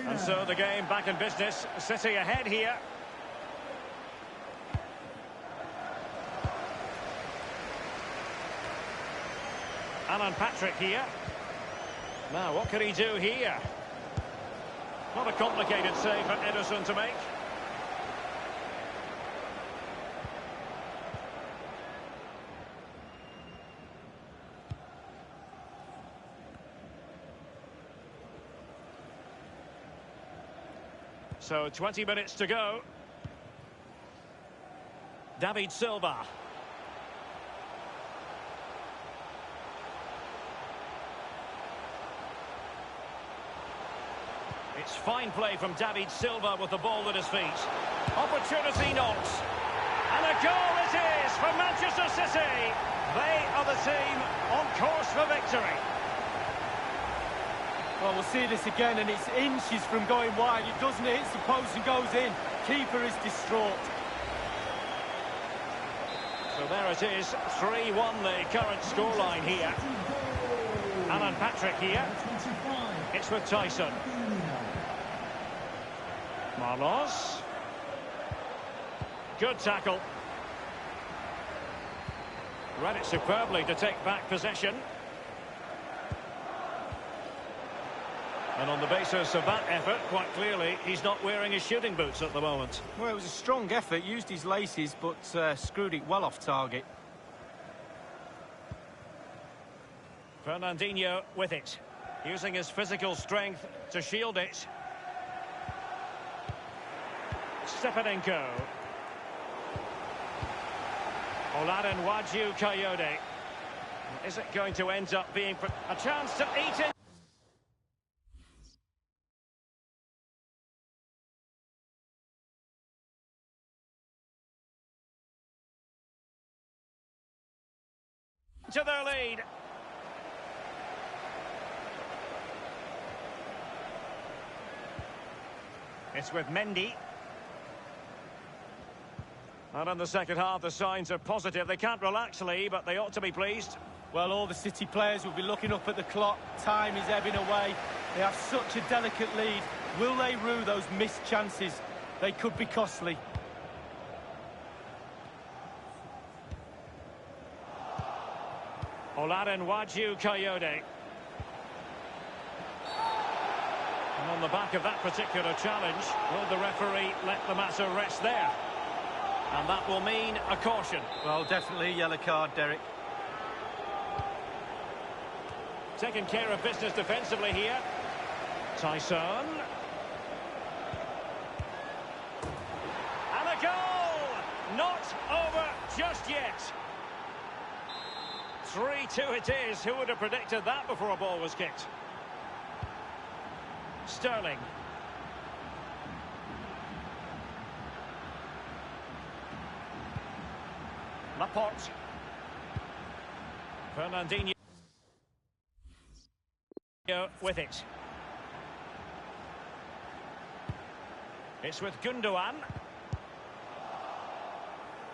And so the game back in business. City ahead here. Alan Patrick here. Now, what can he do here? Not a complicated save for Ederson to make. So 20 minutes to go. David Silva. It's fine play from David Silva with the ball at his feet. Opportunity knocks. And a goal it is for Manchester City. They are the team on course for victory. Well, we'll see this again, and it's inches from going wide. It doesn't hit the post and goes in. Keeper is distraught. So there it is, 3-1 the current scoreline here. Alan Patrick here. It's with Tyson. Marlos. Good tackle. Read it superbly to take back possession. And on the basis of that effort, quite clearly, he's not wearing his shooting boots at the moment. Well, it was a strong effort, used his laces, but screwed it well off target. Fernandinho with it, using his physical strength to shield it. Stepanenko. Oladen Waju Coyote. Is it going to end up being a chance to eat it? To their lead. It's with Mendy. And in the second half, the signs are positive. They can't relax, Lee, but they ought to be pleased. Well, all the City players will be looking up at the clock. Time is ebbing away. They have such a delicate lead. Will they rue those missed chances? They could be costly. Oladen Waju Coyote. And on the back of that particular challenge, will the referee let the matter rest there? And that will mean a caution. Well, definitely a yellow card, Derek. Taking care of business defensively here. Tyson. And a goal! Not over just yet. 3-2 it is. Who would have predicted that before a ball was kicked? Sterling. Laporte. Fernandinho with it. It's with Gundogan.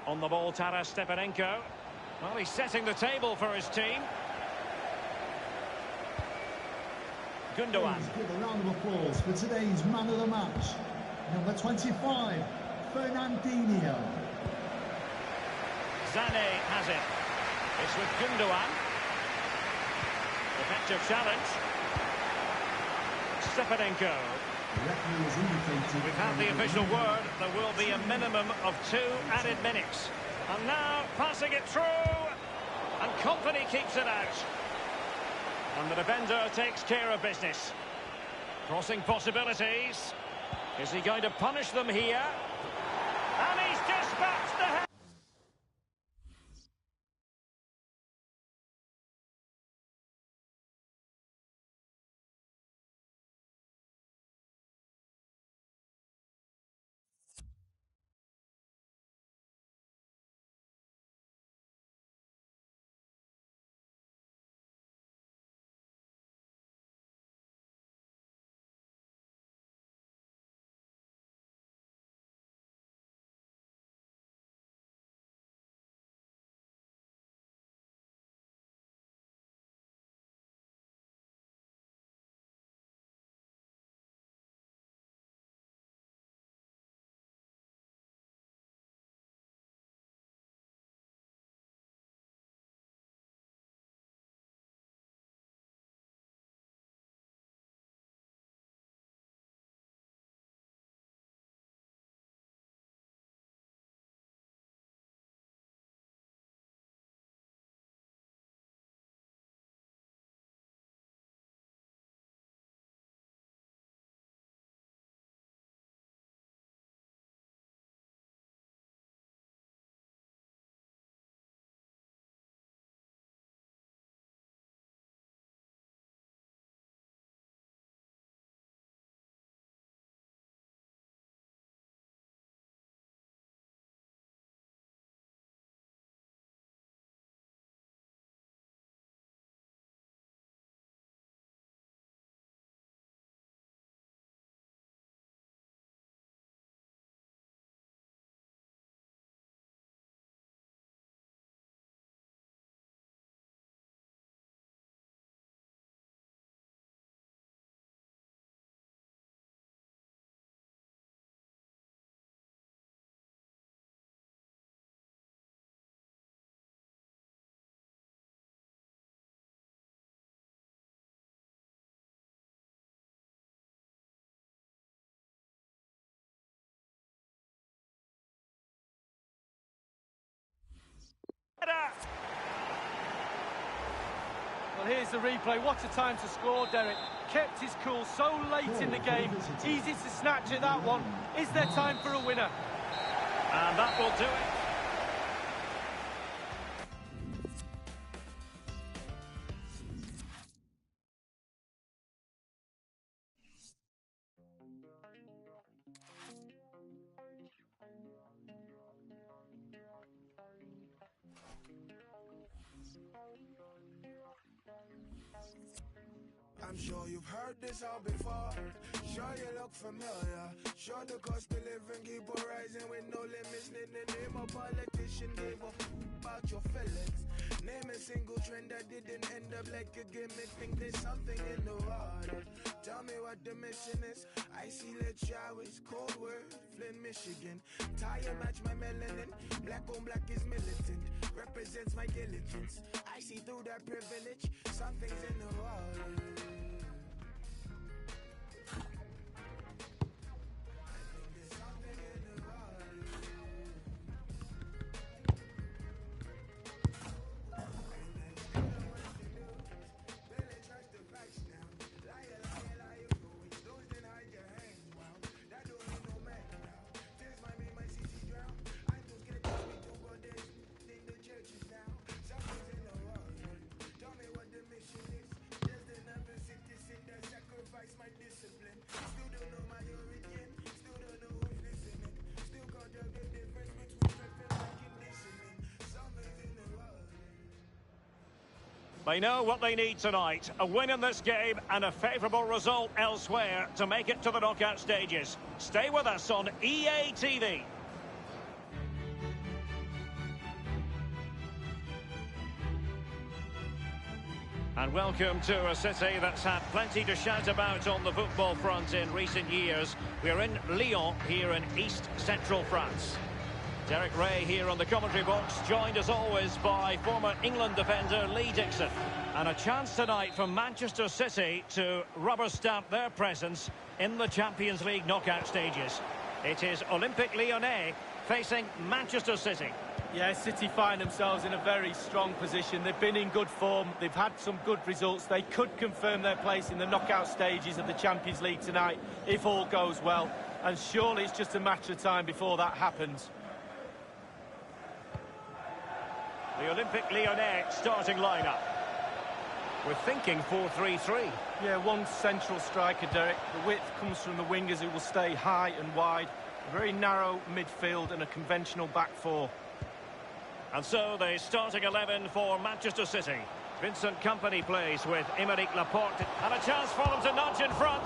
On the ball, Taras Stepanenko. Well, he's setting the table for his team. Gundogan. Please give a round of applause for today's man of the match, number 25, Fernandinho. Zane has it. It's with Gundogan. Effective challenge. Stepanenko. We've had the official word. There will be a minimum of 2 added minutes. And now passing it through. And Company keeps it out. And the defender takes care of business. Crossing possibilities. Is he going to punish them here? And he's dispatched the head. Well, here's the replay. What a time to score, Derek. Kept his cool so late in the game. Easy to snatch at that one. Is there time for a winner? And that will do it. I'm sure you've heard this all before. Sure you look familiar. Sure the cost of living keep on rising with no limits. Need the name of politician gave a about your feelings. Name a single trend that didn't end up like a gimmick. Think there's something in the water. Tell me what the mission is. Icy lit showers, cold word, Flint, Michigan. Tire match my melanin. Black on black is militant. Represents my diligence. I see through that privilege. Something's in the water. They know what they need tonight. A win in this game and a favourable result elsewhere to make it to the knockout stages. Stay with us on EA TV. And welcome to a city that's had plenty to shout about on the football front in recent years. We're in Lyon, here in East Central France. Derek Ray here on the commentary box, joined as always by former England defender Lee Dixon. And a chance tonight for Manchester City to rubber stamp their presence in the Champions League knockout stages. It is Olympique Lyonnais facing Manchester City. Yeah, City find themselves in a very strong position. They've been in good form. They've had some good results. They could confirm their place in the knockout stages of the Champions League tonight if all goes well. And surely it's just a matter of time before that happens. The Olympique Lyonnais starting lineup. We're thinking 4-3-3. Yeah, one central striker, Derek. The width comes from the wingers who will stay high and wide. A very narrow midfield and a conventional back four. And so the starting 11 for Manchester City. Vincent Kompany plays with Aymeric Laporte. And a chance for them to nudge in front.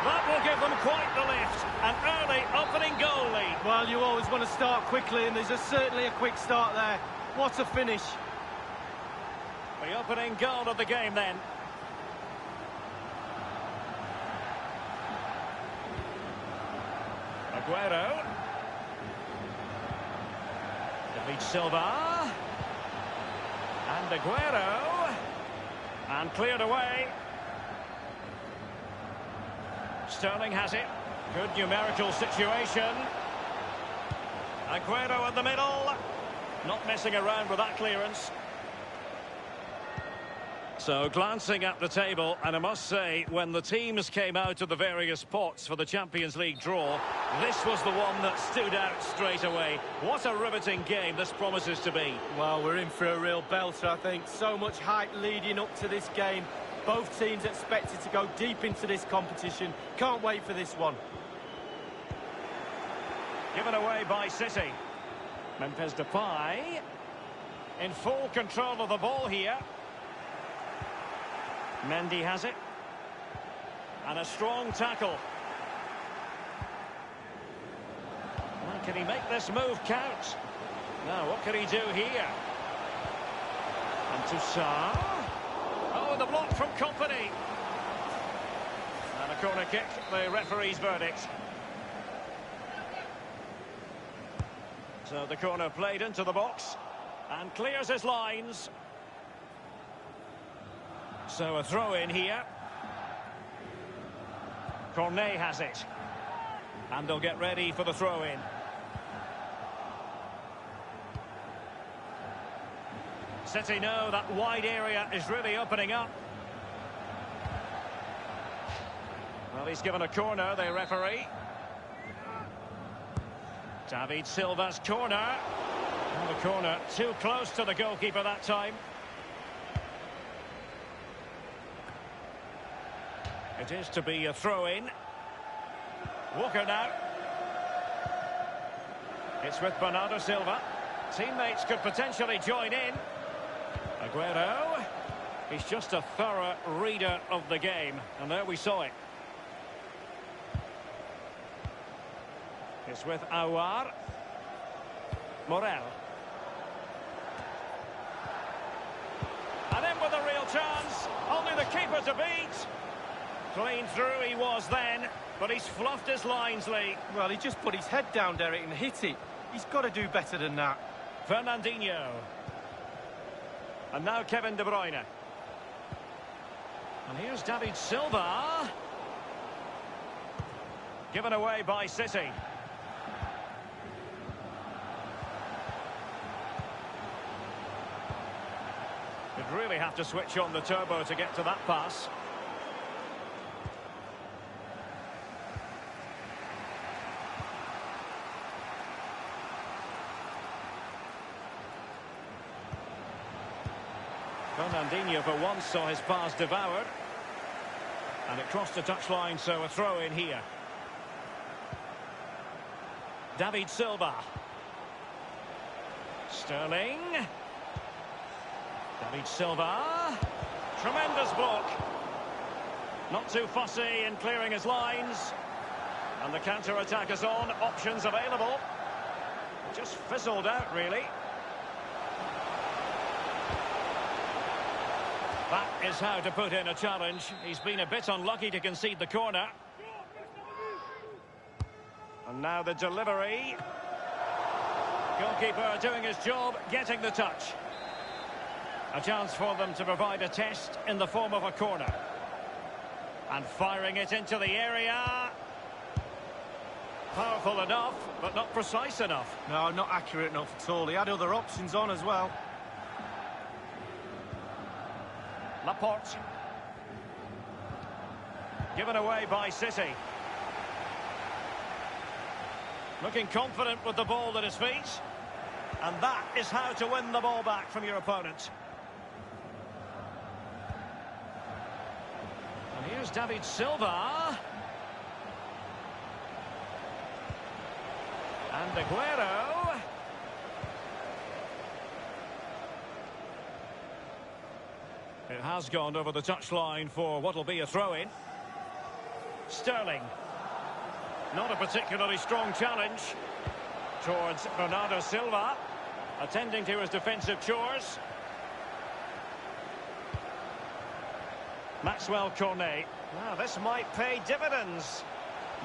That will give them quite the lift. An early opening goal lead. Well, you always want to start quickly, and there's certainly a quick start there. What a finish. The opening goal of the game then. Aguero. David Silva. And Aguero. And cleared away. Sterling has it. Good numerical situation. Aguero in the middle. Not messing around with that clearance. So glancing at the table, and I must say, when the teams came out of the various pots for the Champions League draw, this was the one that stood out straight away. What a riveting game this promises to be. Well, we're in for a real belter, I think. So much hype leading up to this game. Both teams expected to go deep into this competition. Can't wait for this one. Given away by City. Memphis Depay in full control of the ball here. Mendy has it. And a strong tackle. Well, can he make this move count? Now, what can he do here? And Toussaint. Oh, the block from Kompany. And a corner kick, the referee's verdict. So the corner played into the box and clears his lines. So a throw in here. Cornet has it. And they'll get ready for the throw in. City know that wide area is really opening up. Well, he's given a corner, the referee. David Silva's corner. Oh, the corner too close to the goalkeeper that time. It is to be a throw-in. Walker now. It's with Bernardo Silva. Teammates could potentially join in. Aguero. He's just a thorough reader of the game. And there we saw it. It's with Aouar. Morel. And in with a real chance. Only the keeper to beat. Clean through he was then, but he's fluffed his lines, Lee. Well, he just put his head down, Derek, and hit it. He's got to do better than that. Fernandinho. And now Kevin De Bruyne. And here's David Silva. Given away by City. You'd really have to switch on the turbo to get to that pass. Fernandinho for once saw his pass devoured. And it crossed the touchline, so a throw in here. David Silva. Sterling. David Silva. Tremendous block. Not too fussy in clearing his lines. And the counter-attack is on. Options available. Just fizzled out, really. That is how to put in a challenge. He's been a bit unlucky to concede the corner. And now the delivery. Goalkeeper doing his job, getting the touch. A chance for them to provide a test in the form of a corner. And firing it into the area. Powerful enough, but not precise enough. No, not accurate enough at all. He had other options on as well. Laporte. Given away by City. Looking confident with the ball at his feet. And that is how to win the ball back from your opponent. And here's David Silva. And Aguero. It has gone over the touchline for what will be a throw-in. Sterling. Not a particularly strong challenge towards Bernardo Silva, attending to his defensive chores. Maxwell Cornet. Now this might pay dividends.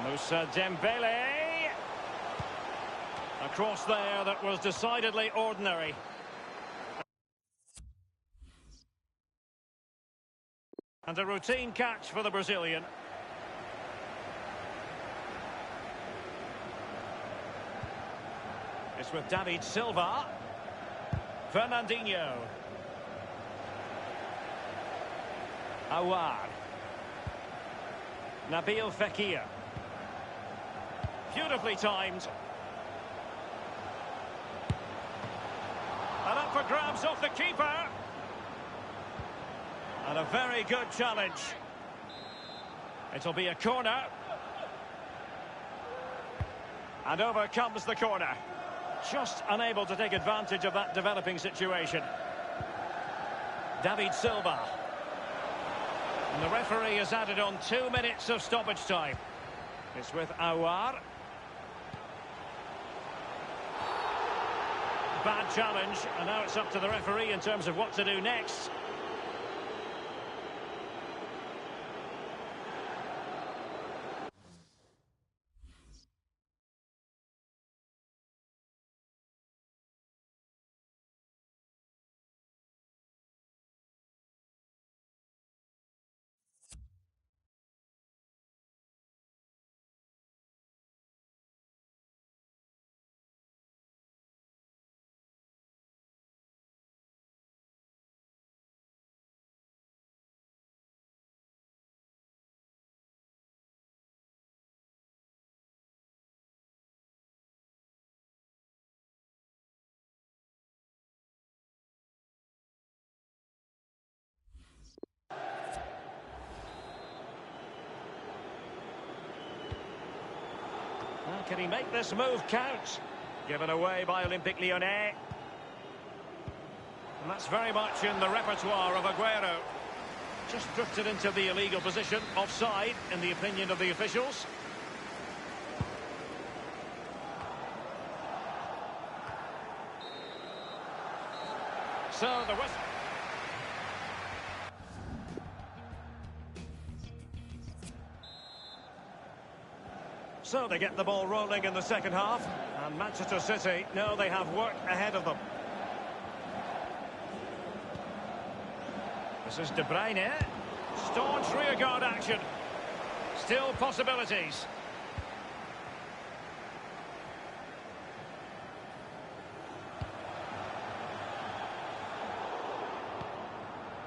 Moussa Dembele. A cross there that was decidedly ordinary. And a routine catch for the Brazilian. It's with David Silva. Fernandinho. Awar. Nabil Fekir. Beautifully timed. And up for grabs off the keeper. And a very good challenge. It'll be a corner. And over comes the corner. Just unable to take advantage of that developing situation. David Silva. And the referee has added on 2 minutes of stoppage time. It's with Awar. Bad challenge, and now it's up to the referee in terms of what to do next. Can he make this move count? Given away by Olympique Lyonnais. And that's very much in the repertoire of Aguero. Just drifted into the illegal position, offside, in the opinion of the officials. So the whistle. So they get the ball rolling in the second half, and Manchester City know they have work ahead of them. This is De Bruyne. Staunch rearguard action. Still possibilities.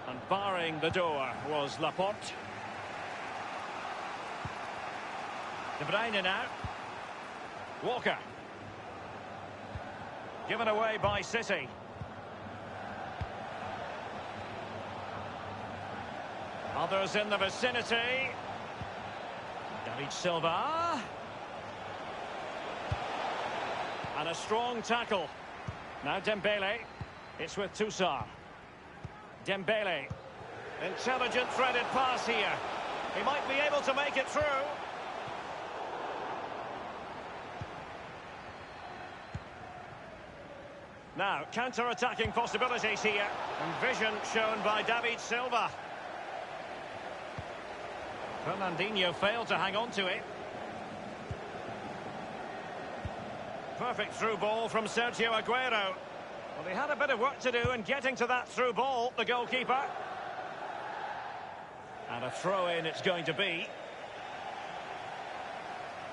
And barring the door was Laporte. De Bruyne now. Walker. Given away by City. Others in the vicinity. David Silva. And a strong tackle. Now Dembele. It's with Toussaint. Dembele. Intelligent threaded pass here. He might be able to make it through. Now, counter-attacking possibilities here. And vision shown by David Silva. Fernandinho failed to hang on to it. Perfect through ball from Sergio Aguero. Well, he had a bit of work to do in getting to that through ball, the goalkeeper. And a throw-in it's going to be.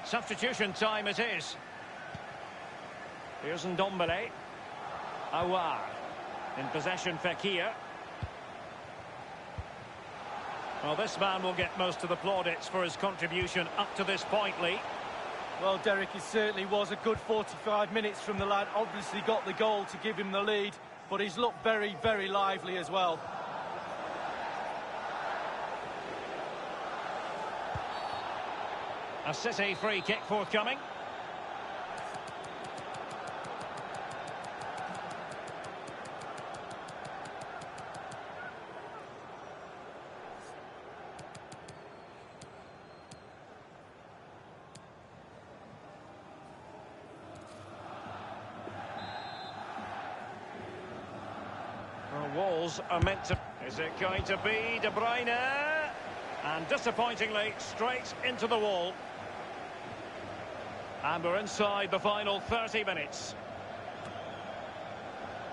Substitution time it is. Here's Ndombele. Awar. In possession, Fekir. Well, this man will get most of the plaudits for his contribution up to this point, Lee. Well, Derek, it certainly was a good 45 minutes from the lad. Obviously got the goal to give him the lead, but he's looked very, very lively as well. A City free kick forthcoming. Walls are meant to... Is it going to be De Bruyne? And disappointingly, straight into the wall. And we're inside the final 30 minutes.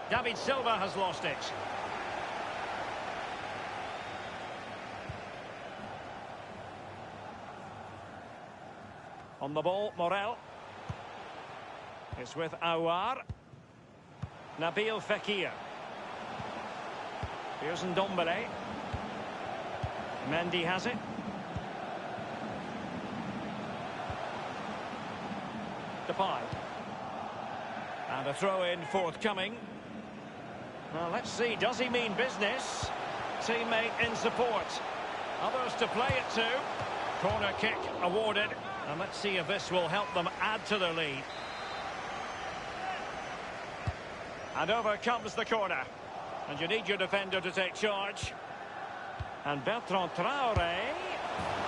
David Silva has lost it. On the ball, Morel. It's with Awar. Nabil Fekir. Here's Ndombele. Mendy has it. Depay. And a throw-in forthcoming. Well, let's see. Does he mean business? Teammate in support. Others to play it to. Corner kick awarded. And let's see if this will help them add to their lead. And over comes the corner. And you need your defender to take charge. And Bertrand Traoré.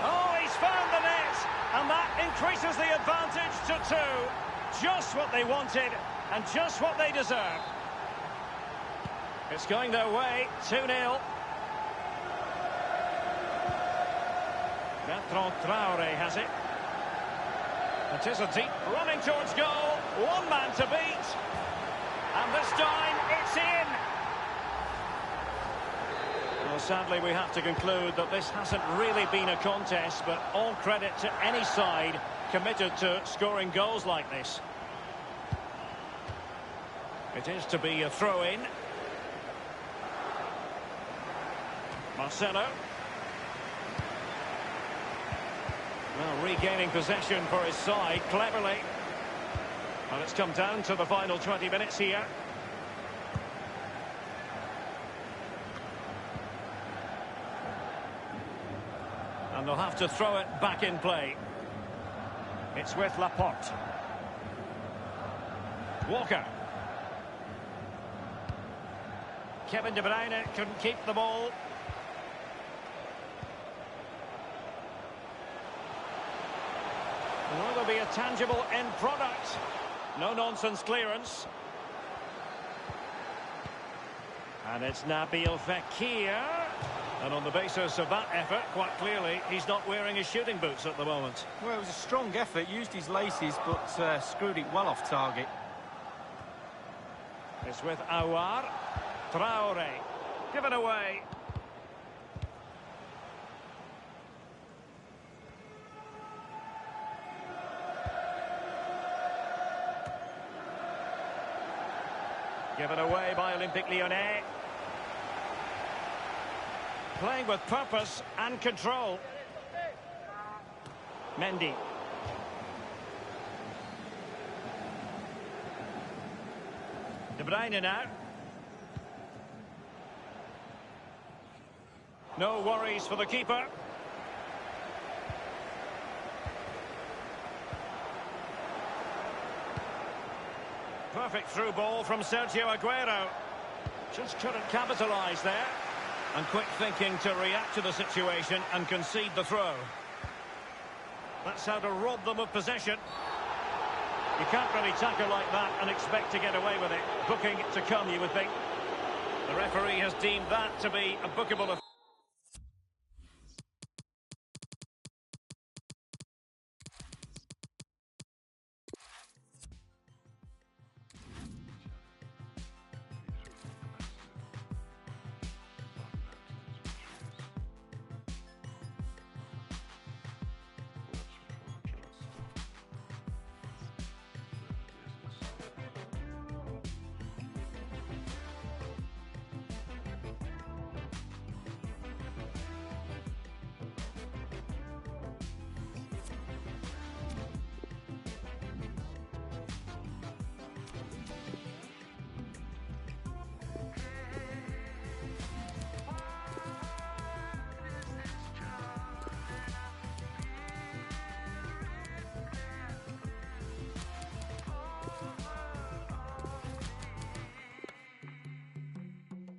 Oh, he's found the net. And that increases the advantage to 2. Just what they wanted and just what they deserve. It's going their way. 2-0. Bertrand Traoré has it. It is a deep running towards goal. One man to beat. And this time it's in. Well, sadly, we have to conclude that this hasn't really been a contest, but all credit to any side committed to scoring goals like this. It is to be a throw-in. Marcelo. Well, regaining possession for his side cleverly. Well, it's come down to the final 20 minutes here. And they'll have to throw it back in play. It's with Laporte. Walker. Kevin De Bruyne couldn't keep the ball. Will there be a tangible end product? No-nonsense clearance. And it's Nabil Fekir. And on the basis of that effort, quite clearly, he's not wearing his shooting boots at the moment. Well, it was a strong effort, used his laces, but screwed it well off target. It's with Awar. Traoré. Given away. Given away by Olympique Lyonnais. Playing with purpose and control. Mendy. De Bruyne now. No worries for the keeper. Perfect through ball from Sergio Aguero. Just couldn't capitalise there. And quick thinking to react to the situation and concede the throw. That's how to rob them of possession. You can't really tackle like that and expect to get away with it. Booking to come, you would think. The referee has deemed that to be a bookable offence.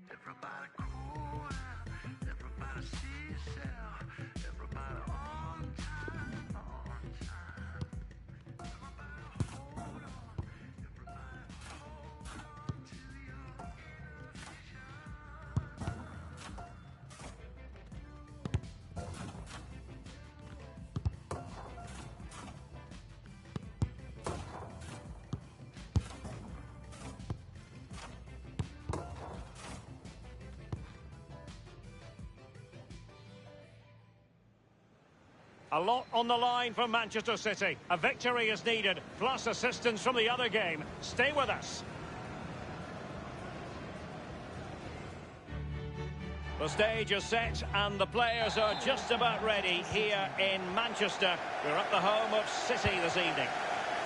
Everybody cool, everybody see yourself, everybody on time, on time. Everybody hold on, everybody hold on to your inner vision. A lot on the line for Manchester City. A victory is needed, plus assistance from the other game. Stay with us. The stage is set and the players are just about ready here in Manchester. We're at the home of City this evening.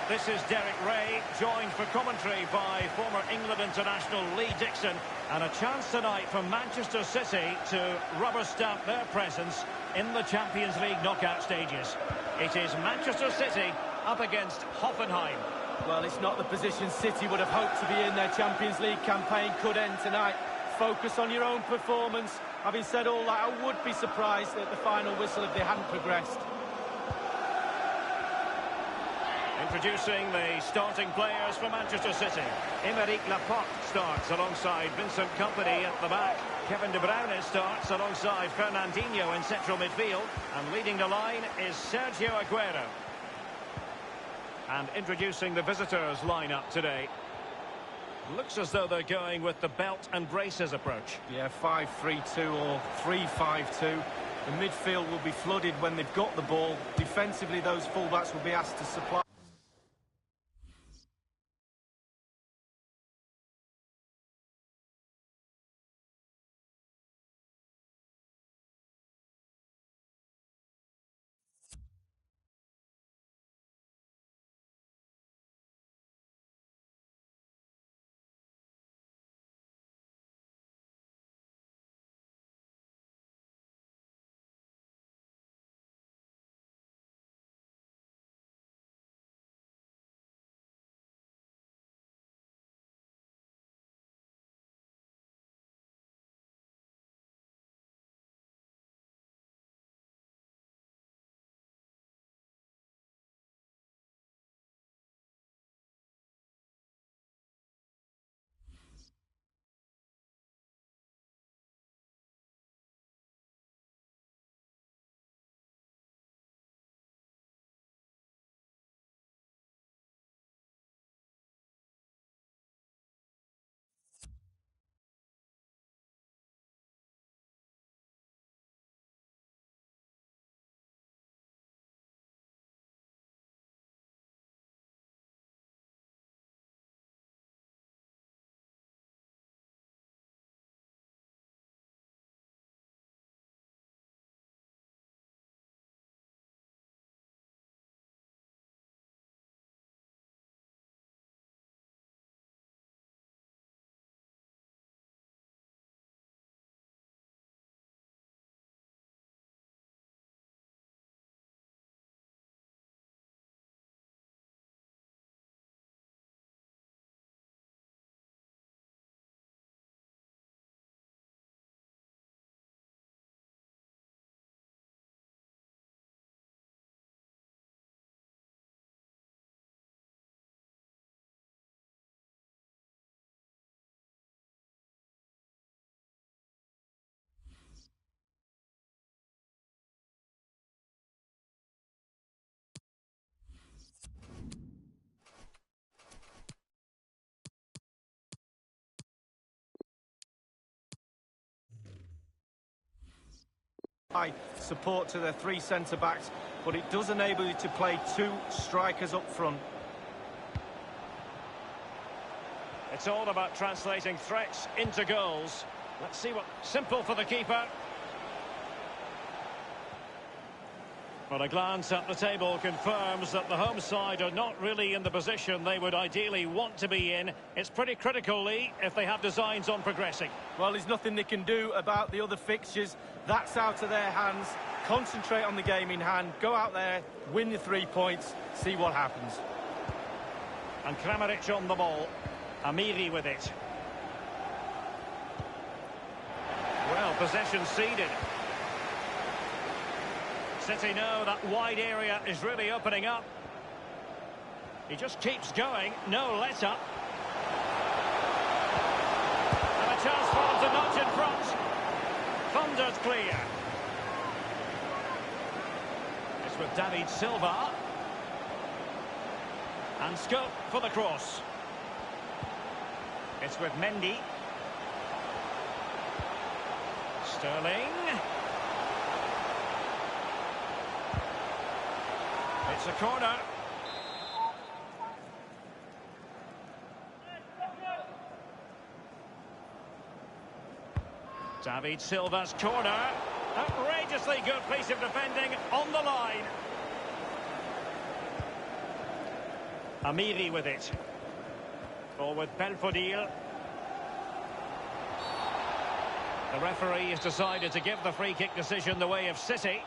This is Derek Ray, joined for commentary by former England international Lee Dixon, and a chance tonight for Manchester City to rubber stamp their presence in the Champions League knockout stages. It is Manchester City up against Hoffenheim. Well, it's not the position City would have hoped to be in. Their Champions League campaign could end tonight. Focus on your own performance. Having said all that, I would be surprised at the final whistle if they hadn't progressed. Introducing the starting players for Manchester City. Aymeric Laporte starts alongside Vincent Kompany at the back. Kevin De Bruyne starts alongside Fernandinho in central midfield. And leading the line is Sergio Aguero. And introducing the visitors lineup today. Looks as though they're going with the belt and braces approach. Yeah, 5-3-2 or 3-5-2. The midfield will be flooded when they've got the ball. Defensively, those fullbacks will be asked to supply support to their three centre-backs, but it does enable you to play two strikers up front. It's all about translating threats into goals. Let's see what... Simple for the keeper. But a glance at the table confirms that the home side are not really in the position they would ideally want to be in. It's pretty critical, Lee, if they have designs on progressing. Well, there's nothing they can do about the other fixtures. That's out of their hands. Concentrate on the game in hand. Go out there, win the 3 points, see what happens. And Kramaric on the ball. Amiri with it. Well, possession ceded. City know that wide area is really opening up. He just keeps going, no let-up. And a chance for him to nudge in front. Thunders clear. It's with David Silva. And scope for the cross. It's with Mendy. Sterling. It's a corner. David Silva's corner. Outrageously good piece of defending on the line. Amiri with it. Ball with Belfodil. The referee has decided to give the free kick decision the way of City.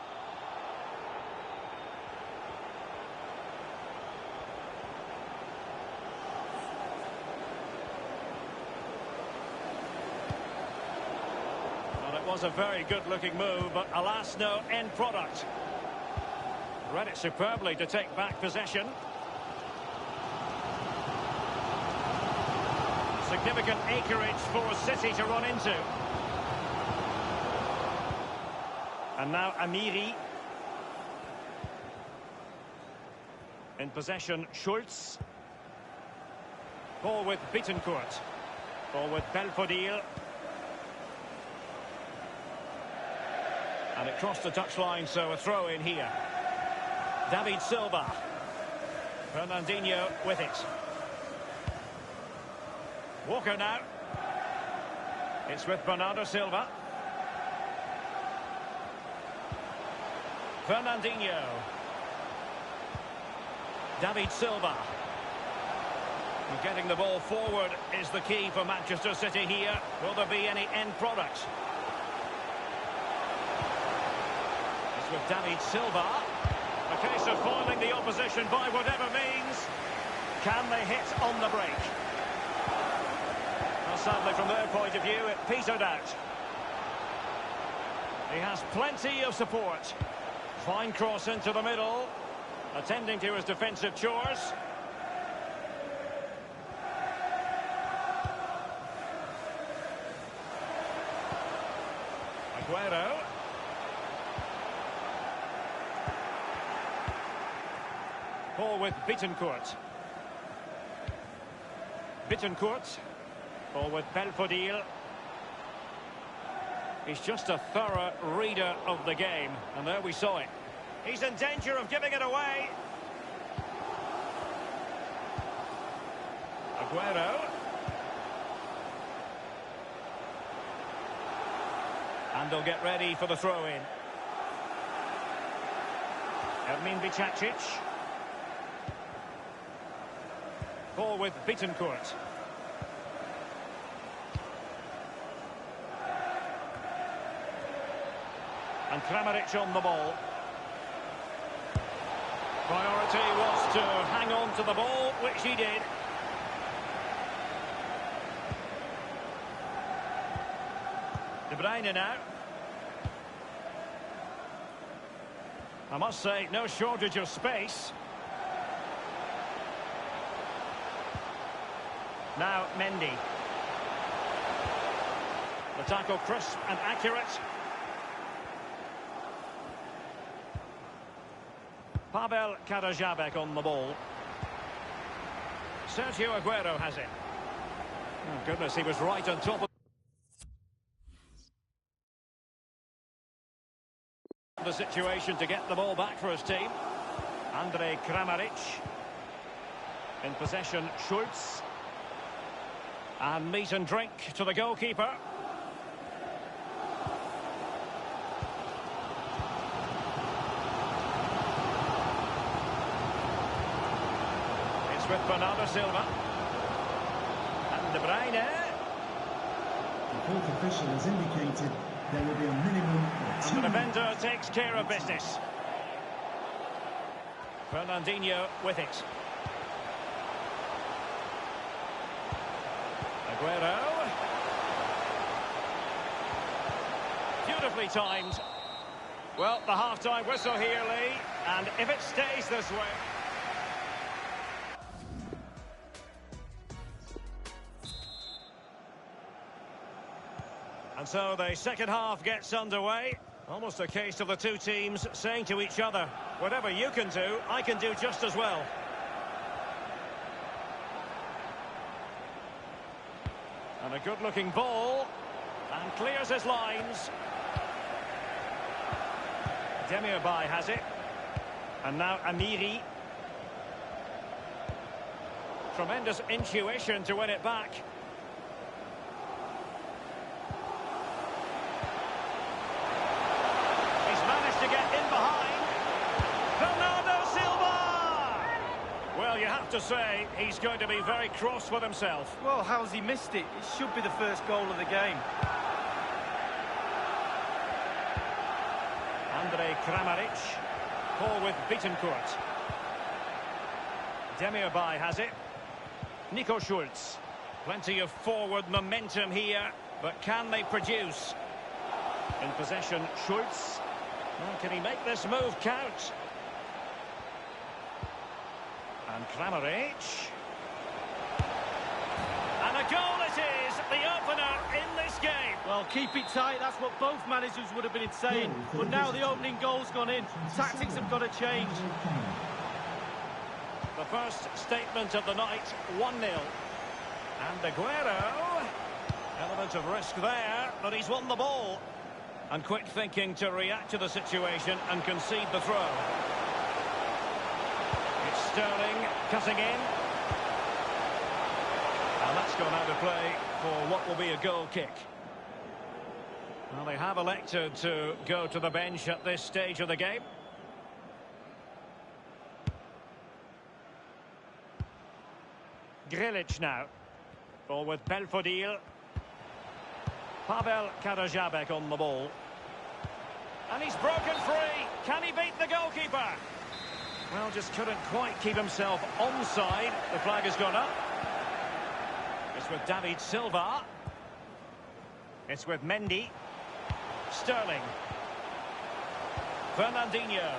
Well, it was a very good-looking move, but alas, no end product. Read it superbly to take back possession. Significant acreage for City to run into. And now Amiri. In possession, Schultz. Ball with Bittencourt. Ball with Belfodil. And it crossed the touchline, so a throw in here. David Silva. Fernandinho with it. Walker now. It's with Bernardo Silva. Fernandinho. David Silva. And getting the ball forward is the key for Manchester City here. Will there be any end product? It's with David Silva. A case of foiling the opposition by whatever means. Can they hit on the break? Well, sadly, from their point of view, it petered out. He has plenty of support. Fine cross into the middle. Attending to his defensive chores. Aguero. Ball with Bittencourt. Bittencourt. Ball with Belfodil. He's just a thorough reader of the game. And there we saw it. He's in danger of giving it away. Aguero. And they'll get ready for the throw-in. Ermin Bicacic. Ball with Bittencourt. And Kramaric on the ball. Priority was to hang on to the ball, which he did. De Bruyne now. I must say, no shortage of space. Now Mendy. The tackle crisp and accurate. Pavel Karajabek on the ball. Sergio Aguero has it. Oh, goodness, he was right on top of the situation to get the ball back for his team. Andre Kramaric. In possession, Schultz. And meat and drink to the goalkeeper. It's with Bernardo Silva. And De Bruyne. The fourth official has indicated there will be a minimum of 2 And the defender takes care of business. Fernandinho with it. Aguero. Beautifully timed. Well, the half-time whistle here, Lee. And if it stays this way... And so the second half gets underway. Almost a case of the two teams saying to each other, whatever you can do, I can do just as well. And a good-looking ball. And clears his lines. Demirbay has it. And now Amiri. Tremendous intuition to win it back. To get in behind. Bernardo Silva! Well, you have to say, he's going to be very cross with himself. Well, how's he missed it? It should be the first goal of the game. Andre Kramaric. Ball with Bittencourt. Demirbay has it. Nico Schultz. Plenty of forward momentum here, but can they produce? In possession, Schultz. Well, can he make this move count? And Kramaric. And a goal it is, the opener in this game. Well, keep it tight, that's what both managers would have been saying. But now the opening goal's gone in. Tactics have got to change. The first statement of the night, 1-0. And Aguero. Element of risk there, but he's won the ball. And quick thinking to react to the situation and concede the throw. It's Sterling cutting in. And that's gone out of play for what will be a goal kick. Well, they have elected to go to the bench at this stage of the game. Grilic now. Ball with Belfodil. Pavel Karajabek on the ball. And he's broken free. Can he beat the goalkeeper? Well, just couldn't quite keep himself onside. The flag has gone up. It's with David Silva. It's with Mendy. Sterling. Fernandinho.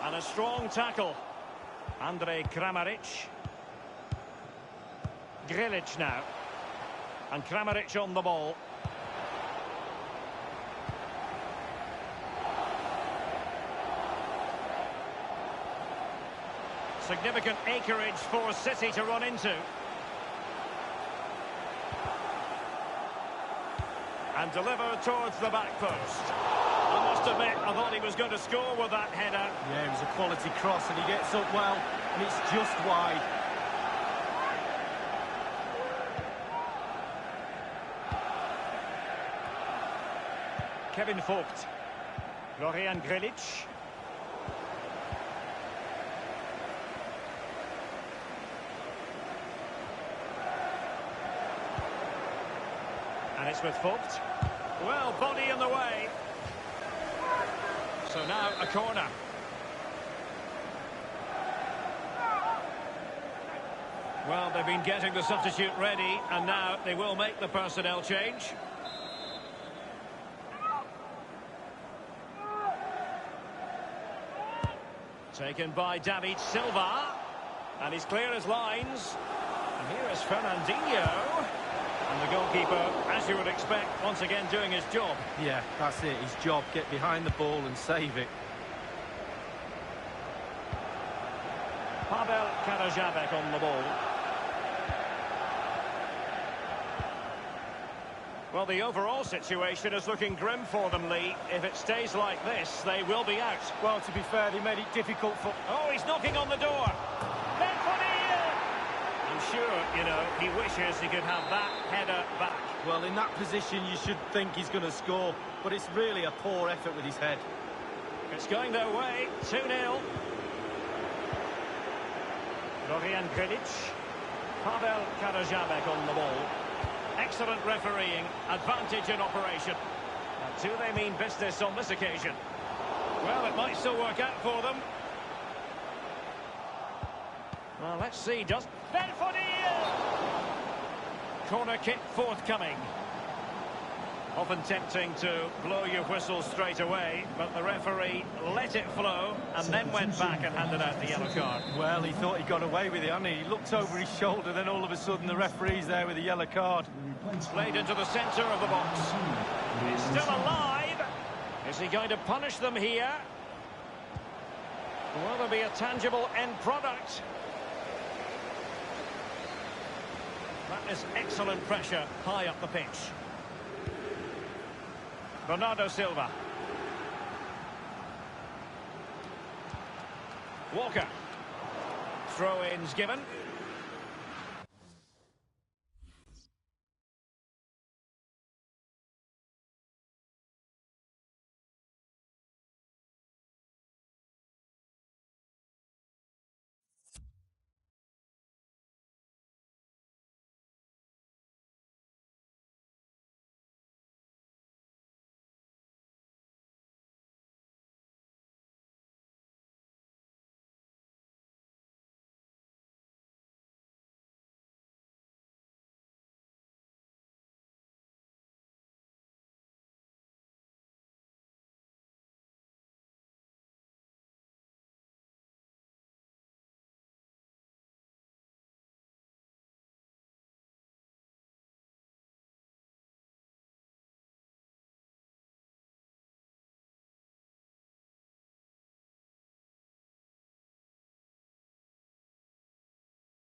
And a strong tackle. Andre Kramaric. Grilic now. And Kramaric on the ball. Significant acreage for City to run into. And deliver towards the back post. I must admit, I thought he was going to score with that header. Yeah, it was a quality cross and he gets up well, and it's just wide. Kevin Vogt. Florian Grilic. And it's with Vogt. Well, body in the way. So now a corner. Well, they've been getting the substitute ready, and now they will make the personnel change. Taken by David Silva. And he's clear his lines. Here is Fernandinho. And the goalkeeper, as you would expect, once again doing his job. Yeah, that's it, his job. Get behind the ball and save it. Pavel Karajabek on the ball. Well, the overall situation is looking grim for them, Lee. If it stays like this, they will be out. Well, to be fair, they made it difficult for... Oh, he's knocking on the door. I'm sure, you know, he wishes he could have that header back. Well, in that position, you should think he's going to score, but it's really a poor effort with his head. It's going their way, 2-0. Dorian Grilic. Pavel Karajabek on the ball. Excellent refereeing, advantage in operation. And do they mean business on this occasion? Well, it might still work out for them. Well, let's see, does... Corner kick forthcoming. Often tempting to blow your whistle straight away, but the referee let it flow and then went back and handed out the yellow card. Well, he thought he got away with it, hadn't he? He looked over his shoulder, then all of a sudden the referee's there with a yellow card. Played into the centre of the box. He's still alive. Is he going to punish them here? Will there be a tangible end product? That is excellent pressure high up the pitch. Bernardo Silva. Walker. Throw-ins given.